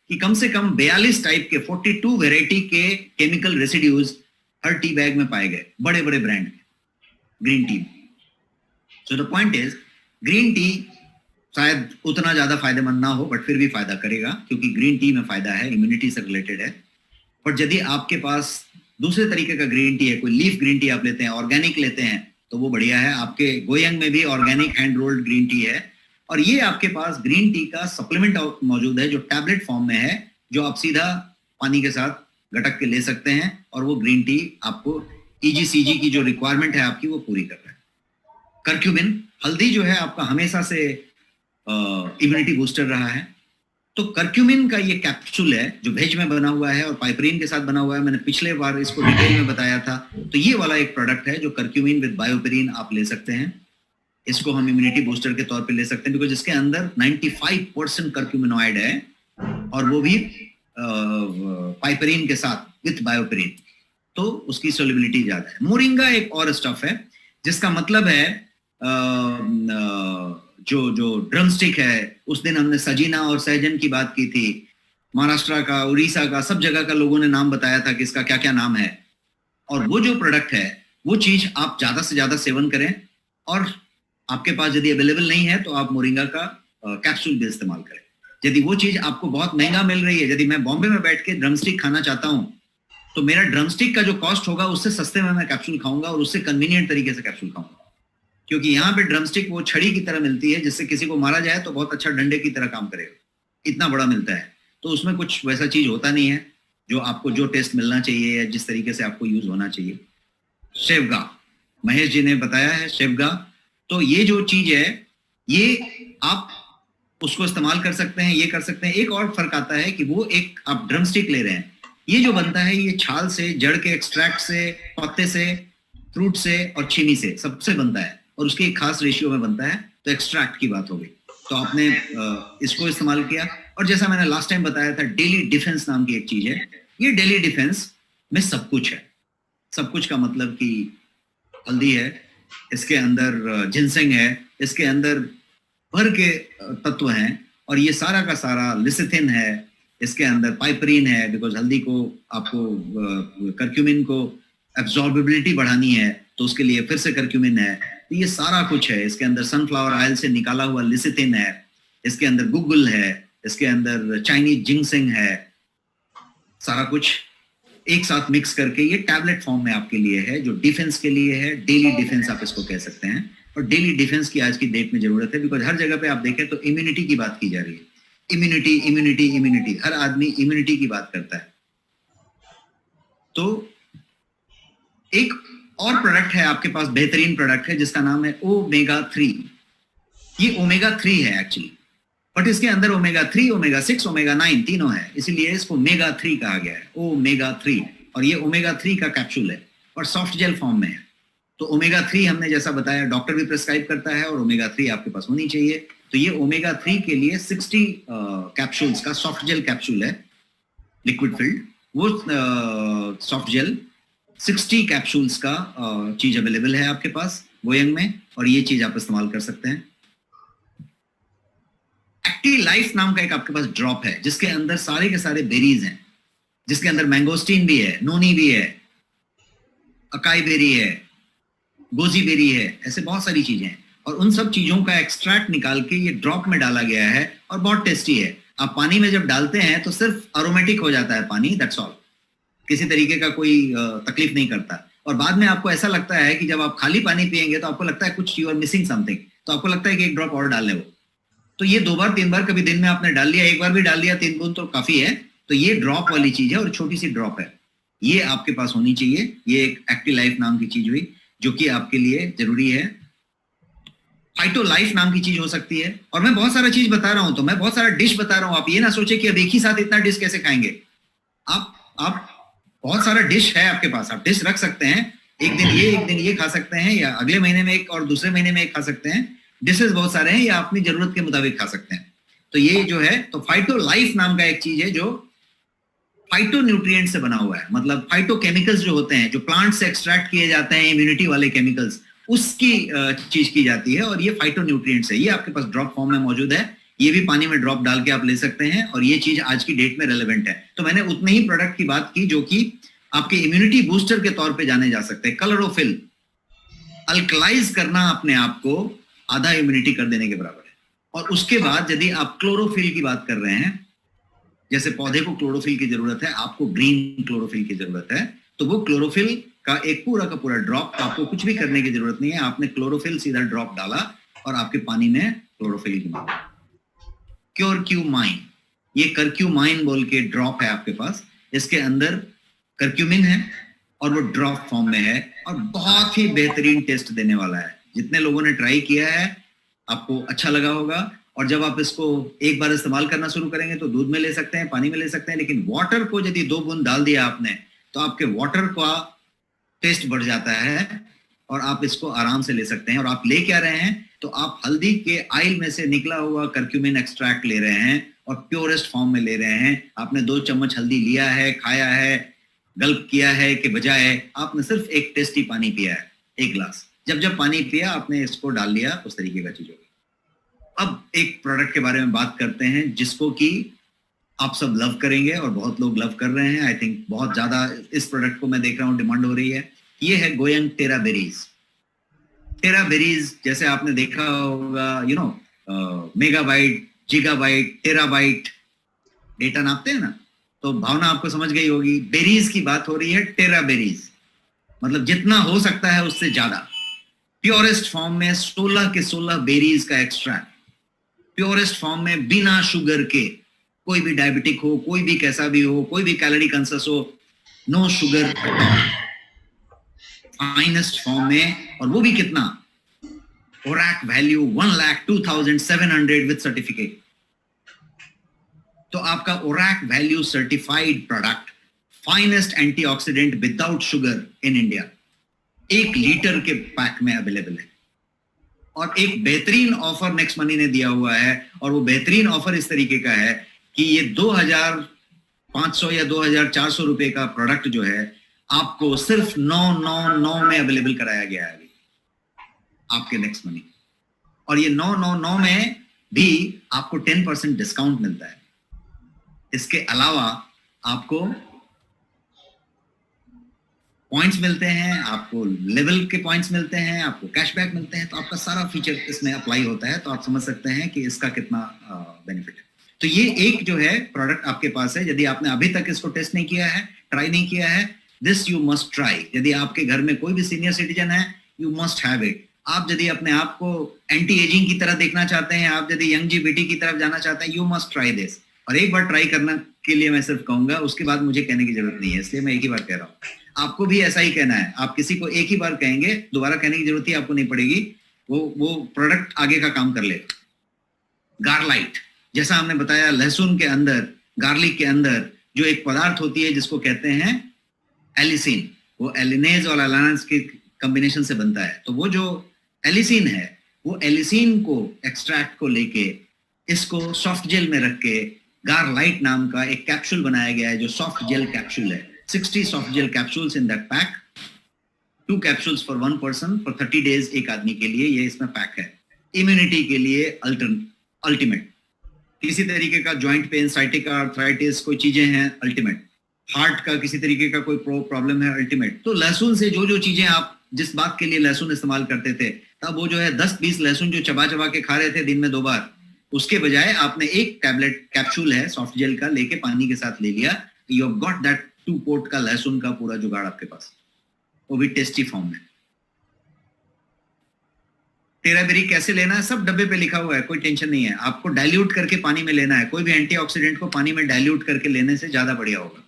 S1: कि कम से कम 42 टाइप के 42 वेराइटी के केमिकल रेसिड्यूज हर टी बैग में पाए गए, बड़े बड़े brand green tea. So the point is, green tea शायद उतना ज्यादा फायदेमंद ना हो, बट फिर भी फायदा करेगा, क्योंकि ग्रीन टी में फायदा है, इम्यूनिटी से रिलेटेड है। बट यदि आपके पास दूसरे तरीके का ग्रीन टी है, कोई लीफ ग्रीन टी आप लेते हैं, ऑर्गेनिक लेते हैं, तो वो बढ़िया है। आपके गोयंग में भी organic hand rolled green tea है, और ये आपके पास ग्रीन टी का सप्लीमेंट मौजूद है जो टैबलेट फॉर्म में है, जो आप सीधा पानी के साथ गटक के ले सकते हैं, और वो ग्रीन टी आपको ईजीसीजी की जो रिक्वायरमेंट है आपकी वो पूरी कर रहा है। करक्यूमिन, हल्दी जो है आपका हमेशा से इम्यूनिटी बूस्टर रहा है, तो कर्क्यूमिन का ये कैप्सूल है जो वेज में बना हुआ है और पाइपरीन के साथ बना हुआ है, मैंने पिछले बार इसको डिटेल में बताया था। तो ये वाला एक प्रोडक्ट है जो कर्क्यूमिन विद बायोपेरिन आप ले सकते हैं। इसको हम इम्यूनिटी बूस्टर के तौर पे ले सकते हैं, बिकॉज इसके अंदर 95% कर्क्यूमिनॉइड है और वो भी पाइपरीन के साथ विथ बायोपेरिन, तो उसकी सोलिबिलिटी ज्यादा है। मोरिंगा एक और स्टफ है जिसका मतलब है जो ड्रमस्टिक है, उस दिन हमने सजीना और सहजन की बात की थी, महाराष्ट्र का, उड़ीसा का, सब जगह का लोगों ने नाम बताया था कि इसका क्या क्या नाम है। और वो जो प्रोडक्ट है वो चीज आप ज्यादा से ज्यादा सेवन करें, और आपके पास यदि अवेलेबल नहीं है तो आप मोरिंगा का कैप्सूल भी इस्तेमाल करें। यदि वो चीज आपको बहुत महंगा मिल रही है, यदि मैं बॉम्बे में बैठ के ड्रमस्टिक खाना चाहता हूं तो मेरा ड्रमस्टिक का जो कॉस्ट होगा उससे सस्ते में मैं कैप्सूल खाऊंगा और उससे कन्वीनियंट तरीके से कैप्सूल खाऊंगा, क्योंकि यहाँ पे ड्रमस्टिक वो छड़ी की तरह मिलती है जिससे किसी को मारा जाए तो बहुत अच्छा डंडे की तरह काम करेगा, इतना बड़ा मिलता है। तो उसमें कुछ वैसा चीज होता नहीं है जो आपको जो टेस्ट मिलना चाहिए या जिस तरीके से आपको यूज होना चाहिए। शेवगा, महेश जी ने बताया है शेवगा, तो ये जो चीज है ये आप उसको इस्तेमाल कर सकते हैं, ये कर सकते हैं। एक और फर्क आता है कि वो एक आप ड्रमस्टिक ले रहे हैं, ये जो बनता है ये छाल से, जड़ के एक्सट्रैक्ट से, पत्ते से, फ्रूट से और चीनी से, सबसे बनता है और उसके एक खास रेशियो में बनता है। तो एक्सट्रैक्ट की बात हो गई, तो आपने इसको इस्तेमाल किया। और जैसा मैंने लास्ट टाइम बताया था, डेली डिफेंस नाम की एक चीज है। ये डेली डिफेंस में सब कुछ है। सब कुछ का मतलब कि हल्दी है, इसके अंदर जिनसेंग है, इसके अंदर भर के तत्व हैं, और ये सारा का सारा लिसिथिन है, इसके अंदर पाइपरीन है, बिकॉज हल्दी को आपको कर्क्यूमिन को एब्जॉर्बिबिलिटी बढ़ानी है तो उसके लिए फिर से कर्क्यूमिन है। तो ये सारा कुछ है। इसके अंदर सनफ्लावर ऑयल से निकाला हुआ लिसिथिन है, इसके अंदर गुगुल है, इसके अंदर चाइनीज जिंगसेंग है। सारा कुछ एक साथ मिक्स करके ये टैबलेट फॉर्म में आपके लिए है, जो डिफेंस के लिए है। डेली डिफेंस आप इसको कह सकते हैं। और डेली डिफेंस की आज की डेट में जरूरत है, बिकॉज हर जगह पे आप देखें तो इम्यूनिटी की बात की जा रही है। इम्यूनिटी इम्यूनिटी इम्यूनिटी, हर आदमी इम्यूनिटी की बात करता है। तो एक और प्रोडक्ट है आपके पास, बेहतरीन प्रोडक्ट है जिसका नाम है ओमेगा 3। ये ओमेगा 3 है एक्चुअली, बट इसके अंदर ओमेगा 3, ओमेगा 6, ओमेगा 9 तीनों है, इसीलिए इसको मेगा 3 कहा गया है, ओमेगा 3। और ये ओमेगा 3 का कैप्सूल है और सॉफ्ट जेल फॉर्म में है। तो ओमेगा 3 हमने जैसा बताया डॉक्टर भी प्रिस्क्राइब करता है, और ओमेगा 3 आपके पास होनी चाहिए। तो ये ओमेगा 3 के लिए 60 कैप्सूल्स का सॉफ्ट जेल कैप्सूल है, लिक्विड फिल्ड। वो सॉफ्ट जेल 60 कैप्सूल्स का चीज अवेलेबल है आपके पास गोयंग में, और ये चीज आप इस्तेमाल कर सकते हैं। एक्टिव लाइफ नाम का एक आपके पास ड्रॉप है जिसके अंदर सारे के सारे बेरीज हैं, जिसके अंदर मैंगोस्टीन भी है, नोनी भी है, अकाई बेरी है, गोजी बेरी है, ऐसे बहुत सारी चीजें हैं। और उन सब चीजों का एक्सट्रैक्ट निकाल के ये ड्रॉप में डाला गया है और बहुत टेस्टी है। आप पानी में जब डालते हैं तो सिर्फ अरोमेटिक हो जाता है पानी, दैट्स ऑल, किसी तरीके का कोई तकलीफ नहीं करता। और बाद में आपको ऐसा लगता है कि जब आप खाली पानी पिएंगे तो आपको लगता है कुछ यू आर मिसिंग समथिंग, तो आपको लगता है कि एक ड्रॉप और डाल ले वो। तो ये 2 बार 3 बार कभी दिन में आपने डाल लिया, 1 बार भी डाल लिया, 3 बूंद तो काफी है। तो ये ड्रॉप वाली चीज है और छोटी सी ड्रॉप है, ये आपके पास होनी चाहिए। ये एक एक्टिव लाइफ नाम की चीज हुई जो कि आपके लिए जरूरी है। फाइटो लाइफ नाम की चीज हो सकती है। और मैं बहुत सारा चीज बता रहा हूं, तो मैं बहुत सारा डिश बता रहा हूं, आप ये ना सोचे कि अब एक ही साथ इतना डिश कैसे खाएंगे। आप बहुत सारा डिश है आपके पास, आप डिश रख सकते हैं, एक दिन ये खा सकते हैं, या अगले महीने में एक और दूसरे महीने में एक खा सकते हैं। डिशेस बहुत सारे हैं, या अपनी जरूरत के मुताबिक खा सकते हैं। तो ये जो है, तो फाइटो लाइफ नाम का एक चीज है जो फाइटो न्यूट्रिएंट से बना हुआ है, मतलब फाइटो केमिकल्स जो होते हैं, जो प्लांट से एक्सट्रैक्ट किए जाते हैं, इम्यूनिटी वाले केमिकल्स, उसकी चीज की जाती है। और ये फाइटो न्यूट्रिएंट्स है, ये आपके पास ड्रॉप फॉर्म में मौजूद है। ये भी पानी में ड्रॉप डाल के आप ले सकते हैं, और ये चीज आज की डेट में रेलेवेंट है। तो मैंने उतने ही प्रोडक्ट की बात की जो कि आपके इम्यूनिटी बूस्टर के तौर पे जाने जा सकते हैं। क्लोरोफिल, अल्कलाइज करना अपने आप को आधा इम्यूनिटी कर देने के बराबर है। और उसके बाद यदि आप क्लोरोफिल की बात कर रहे हैं, जैसे पौधे को क्लोरोफिल की जरूरत है, आपको ग्रीन क्लोरोफिल की जरूरत है, तो वो क्लोरोफिल का एक पूरा का पूरा ड्रॉप, आपको कुछ भी करने की जरूरत नहीं है। आपने क्लोरोफिल सीधा ड्रॉप डाला और आपके पानी में क्लोरोफिल की मात्रा। क्योरक्यूमाइन, ये कर्क्यूमाइन बोल के ड्रॉप है आपके पास, इसके अंदर कर्क्यूमिन है और वो ड्रॉप फॉर्म में है, और बहुत ही बेहतरीन टेस्ट देने वाला है। जितने लोगों ने ट्राई किया है आपको अच्छा लगा होगा। और जब आप इसको एक बार इस्तेमाल करना शुरू करेंगे तो दूध में ले सकते हैं, पानी में ले सकते हैं, लेकिन वाटर को यदि 2 बूंद डाल दिया आपने तो आपके वाटर का टेस्ट बढ़ जाता है और आप इसको आराम से ले सकते हैं। और आप ले क्या रहे हैं, तो आप हल्दी के आइल में से निकला हुआ करक्यूमिन एक्सट्रैक्ट ले रहे हैं और प्योरेस्ट फॉर्म में ले रहे हैं। आपने 2 चम्मच हल्दी लिया है, खाया है, गल्प किया है कि बजाय आपने सिर्फ एक टेस्टी पानी पिया है, 1 गिलास। जब जब पानी पिया आपने इसको डाल लिया, उस तरीके का चीज होगी। अब एक प्रोडक्ट के बारे में बात करते हैं जिसको कि आप सब लव करेंगे और बहुत लोग लव कर रहे हैं। आई थिंक बहुत ज्यादा इस प्रोडक्ट को मैं देख रहा हूँ डिमांड हो रही है। ये है गोयंग टेरा बेरीज। टेरा बेरीज जैसे आपने देखा होगा, मेगाबाइट, जीगाबाइट, टेराबाइट डेटा नापते हैं ना, तो भावना आपको समझ गई होगी। बेरीज की बात हो रही है, टेरा बेरीज मतलब जितना हो सकता है उससे ज्यादा। प्योरेस्ट फॉर्म में 16 के 16 बेरीज का एक्सट्रैक्ट, प्योरेस्ट फॉर्म में बिना शुगर के। कोई भी डायबिटिक हो, कोई भी कैसा भी हो, कोई भी कैलोरी कंसस हो, नो शुगर, फाइनेस्ट फॉर्म में। और वो भी कितना, ओरैक वैल्यू 1,02,700 विद सर्टिफिकेट। तो आपका ORAC value certified product, finest antioxidant without sugar in India, 1 litre के पैक में अवेलेबल है। और एक बेहतरीन ऑफर नेक्स्ट मनी ने दिया हुआ है, और वो बेहतरीन ऑफर इस तरीके का है कि ये 2,500 या 2,400 रुपए का प्रोडक्ट जो है आपको सिर्फ 999 में अवेलेबल कराया गया है अभी आपके नेक्स्ट मनी। और ये 999 में भी आपको 10% डिस्काउंट मिलता है। इसके अलावा आपको पॉइंट्स मिलते हैं, आपको लेवल के पॉइंट्स मिलते हैं, आपको कैशबैक मिलते हैं। तो आपका सारा फीचर इसमें अप्लाई होता है, तो आप समझ सकते हैं कि इसका कितना बेनिफिट है। तो ये एक जो है प्रोडक्ट आपके पास है। यदि आपने अभी तक इसको टेस्ट नहीं किया है, ट्राई नहीं किया है, दिस यू मस्ट ट्राई। यदि आपके घर में कोई भी सीनियर सिटीजन है, यू मस्ट हैव इट। आप यदि अपने आप को एंटी एजिंग की तरह देखना चाहते हैं, आप यदि यंग जीबीटी की तरफ जाना चाहते हैं, यू मस्ट ट्राई दिस। और एक बार ट्राई करने के लिए मैं सिर्फ कहूंगा, उसके बाद मुझे कहने की जरूरत नहीं है, इसलिए मैं एक ही बार कह रहा हूँ। आपको भी ऐसा ही कहना है। आप किसी को एक ही बार कहेंगे, दोबारा कहने की जरूरत ही आपको नहीं पड़ेगी, वो प्रोडक्ट आगे का काम कर लेगा। गार्लाइट, जैसा हमने बताया, लहसुन के अंदर, गार्लिक के अंदर जो एक पदार्थ होती है जिसको कहते हैं एलिसिन, वो एलिनेज और एलानाज के कॉम्बिनेशन से बनता है। तो वो जो एलिसिन है, वो एलिसिन को एक्सट्रैक्ट को लेके इसको सॉफ्ट जेल में रख के गार्लाइट नाम का एक कैप्सूल बनाया गया है, जो सॉफ्ट जेल कैप्सूल है। 60 soft gel capsules in that pack, 2 capsules for 1 person for 30 days, एक आदमी के लिए ये इसमें पैक है। इम्यूनिटी के लिए अल्टीमेट। किसी तरीके का ज्वाइंट पेन, साइटिका आर्थराइटिस, कोई चीजें हैं, अल्टीमेट। हार्ट का किसी तरीके का कोई प्रॉब्लम है, अल्टीमेट। तो लहसुन से जो चीजें आप जिस बात के लिए लहसुन इस्तेमाल करते थे, तब वो जो है 10-20 लहसुन जो चबा चबा के खा रहे थे दिन में 2 बार, उसके बजाय आपने एक टैबलेट कैप्सूल है सॉफ्ट जेल का लेके पानी के साथ ले लिया, you have got that 2 port का लहसुन का पूरा जुगाड़ आपके पास, वो भी टेस्टी फॉर्म में। टेराबेरी कैसे लेना है, सब डब्बे पे लिखा हुआ है, कोई टेंशन नहीं है। आपको डाइल्यूट करके पानी में लेना है। कोई भी एंटीऑक्सीडेंट को पानी में डाइल्यूट करके लेने से ज्यादा बढ़िया होगा।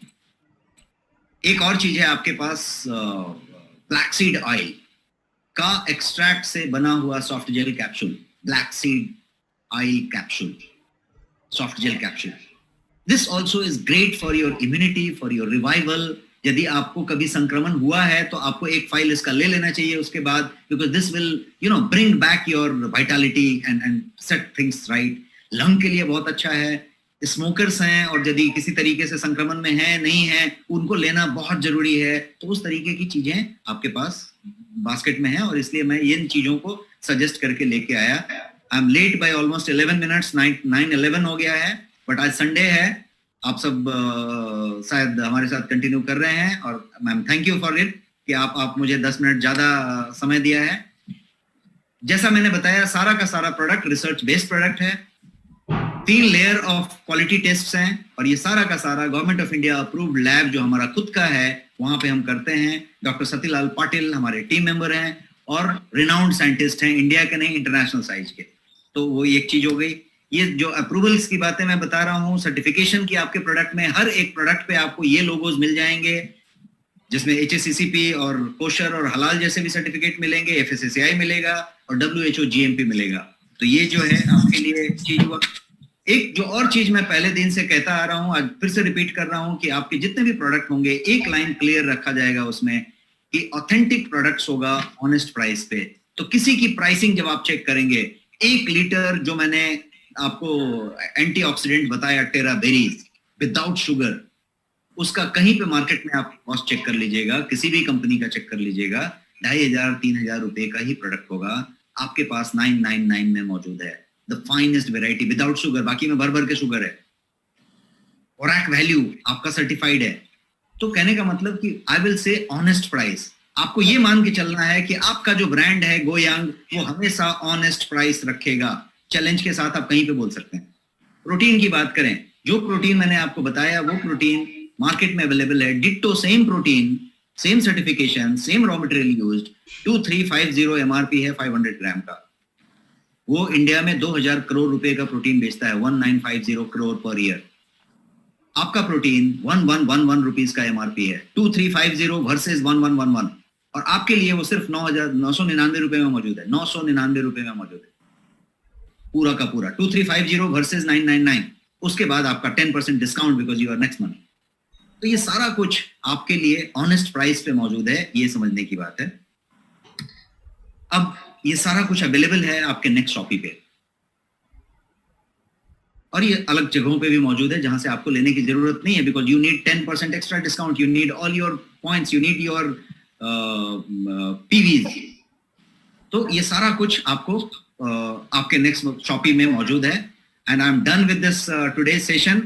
S1: एक और चीज है आपके पास, फ्लैक्सीड ऑयल का एक्सट्रैक्ट से बना हुआ soft gel capsule, flaxseed oil capsule, soft gel capsule. This also is great for your immunity, for your revival. यदि आपको कभी संक्रमण हुआ है तो आपको एक फाइल इसका ले लेना चाहिए उसके बाद, because this will bring back your Vitality and set things right. Lung के लिए बहुत अच्छा है। स्मोकर्स हैं और यदि किसी तरीके से संक्रमण में है, नहीं है, उनको लेना बहुत जरूरी है। तो उस तरीके की चीजें आपके पास बास्केट में है, और इसलिए मैं इन चीजों को सजेस्ट करके लेके आया। I am late by almost 11 minutes, 9:11 हो गया है, बट आज संडे है, आप सब शायद हमारे साथ कंटिन्यू कर रहे हैं, और ma'am thank you for it कि आप मुझे 10 मिनट ज्यादा समय दिया है। जैसा मैंने बताया, सारा का सारा प्रोडक्ट रिसर्च बेस्ड प्रोडक्ट है। 3 लेयर ऑफ क्वालिटी टेस्ट हैं, और ये सारा का सारा government of India approved lab जो हमारा खुद का है, वहां पे हम करते हैं। डॉक्टर सतीलाल पाटिल हमारे टीम मेंबर हैं और रिनाउंड साइंटिस्ट हैं, इंडिया के नहीं इंटरनेशनल साइज के। तो वो एक चीज हो गई। ये जो अप्रूवल्स की बातें मैं बता रहा हूँ, सर्टिफिकेशन की आपके प्रोडक्ट में, हर एक प्रोडक्ट पे आपको ये लोगोज मिल जाएंगे, जिसमें HACCP और कोशर और हलाल जैसे भी सर्टिफिकेट मिलेंगे, FSSAI मिलेगा और WHO GMP मिलेगा। तो ये जो है आपके लिए चीज हुआ। एक जो और चीज मैं पहले दिन से कहता आ रहा हूं, आज फिर से रिपीट कर रहा हूं कि आपके जितने भी प्रोडक्ट होंगे एक लाइन क्लियर रखा जाएगा उसमें कि ऑथेंटिक प्रोडक्ट्स होगा ऑनेस्ट प्राइस पे। तो किसी की प्राइसिंग जब आप चेक करेंगे, 1 लीटर जो मैंने आपको एंटीऑक्सीडेंट बताया टेरा बेरीज विदाउट शुगर, उसका कहीं पे मार्केट में आप कॉस्ट चेक कर लीजिएगा, किसी भी कंपनी का चेक कर लीजिएगा, 2500-3000 रुपए का ही प्रोडक्ट होगा, आपके पास 999 में मौजूद है, the finest variety without sugar, बाकी में भर भर के शुगर है। ओरैक वैल्यू आपका सर्टिफाइड है। तो कहने का मतलब कि I will say honest price. आपको ये मान के चलना है कि आपका जो ब्रांड है गोयांग वो हमेशा ऑनेस्ट प्राइस रखेगा। चैलेंज के साथ आप कहीं पे बोल सकते हैं। प्रोटीन की बात करें, जो प्रोटीन मैंने आपको बताया वो प्रोटीन मार्केट में अवेलेबल है, ditto same protein, same certification, same raw material used, 2350 MRP है 500 ग्राम का। वो इंडिया में 2000 करोड़ रुपए का प्रोटीन बेचता है, 1950 करोड़ पर ईयर। आपका प्रोटीन 1111 रुपीस का एमआरपी है, 2350 वर्सेस 1111, और आपके लिए वो सिर्फ 999 रुपए में मौजूद है, 999 रुपए में मौजूद है पूरा का पूरा, 2350 वर्सेस 999। उसके बाद आपका 10% discount because you are next month. तो ये सारा कुछ आपके लिए ऑनेस्ट प्राइस पे मौजूद है, ये समझने की बात है। अब ये सारा कुछ अवेलेबल है आपके नेक्स्ट शॉपी पे, और ये अलग जगहों पे भी मौजूद है जहां से आपको लेने की जरूरत नहीं है, because you need 10% extra discount, you need all your points, you need your PVs. तो ये सारा कुछ आपको आपके नेक्स्ट शॉपी में मौजूद है। And I am done with this today session.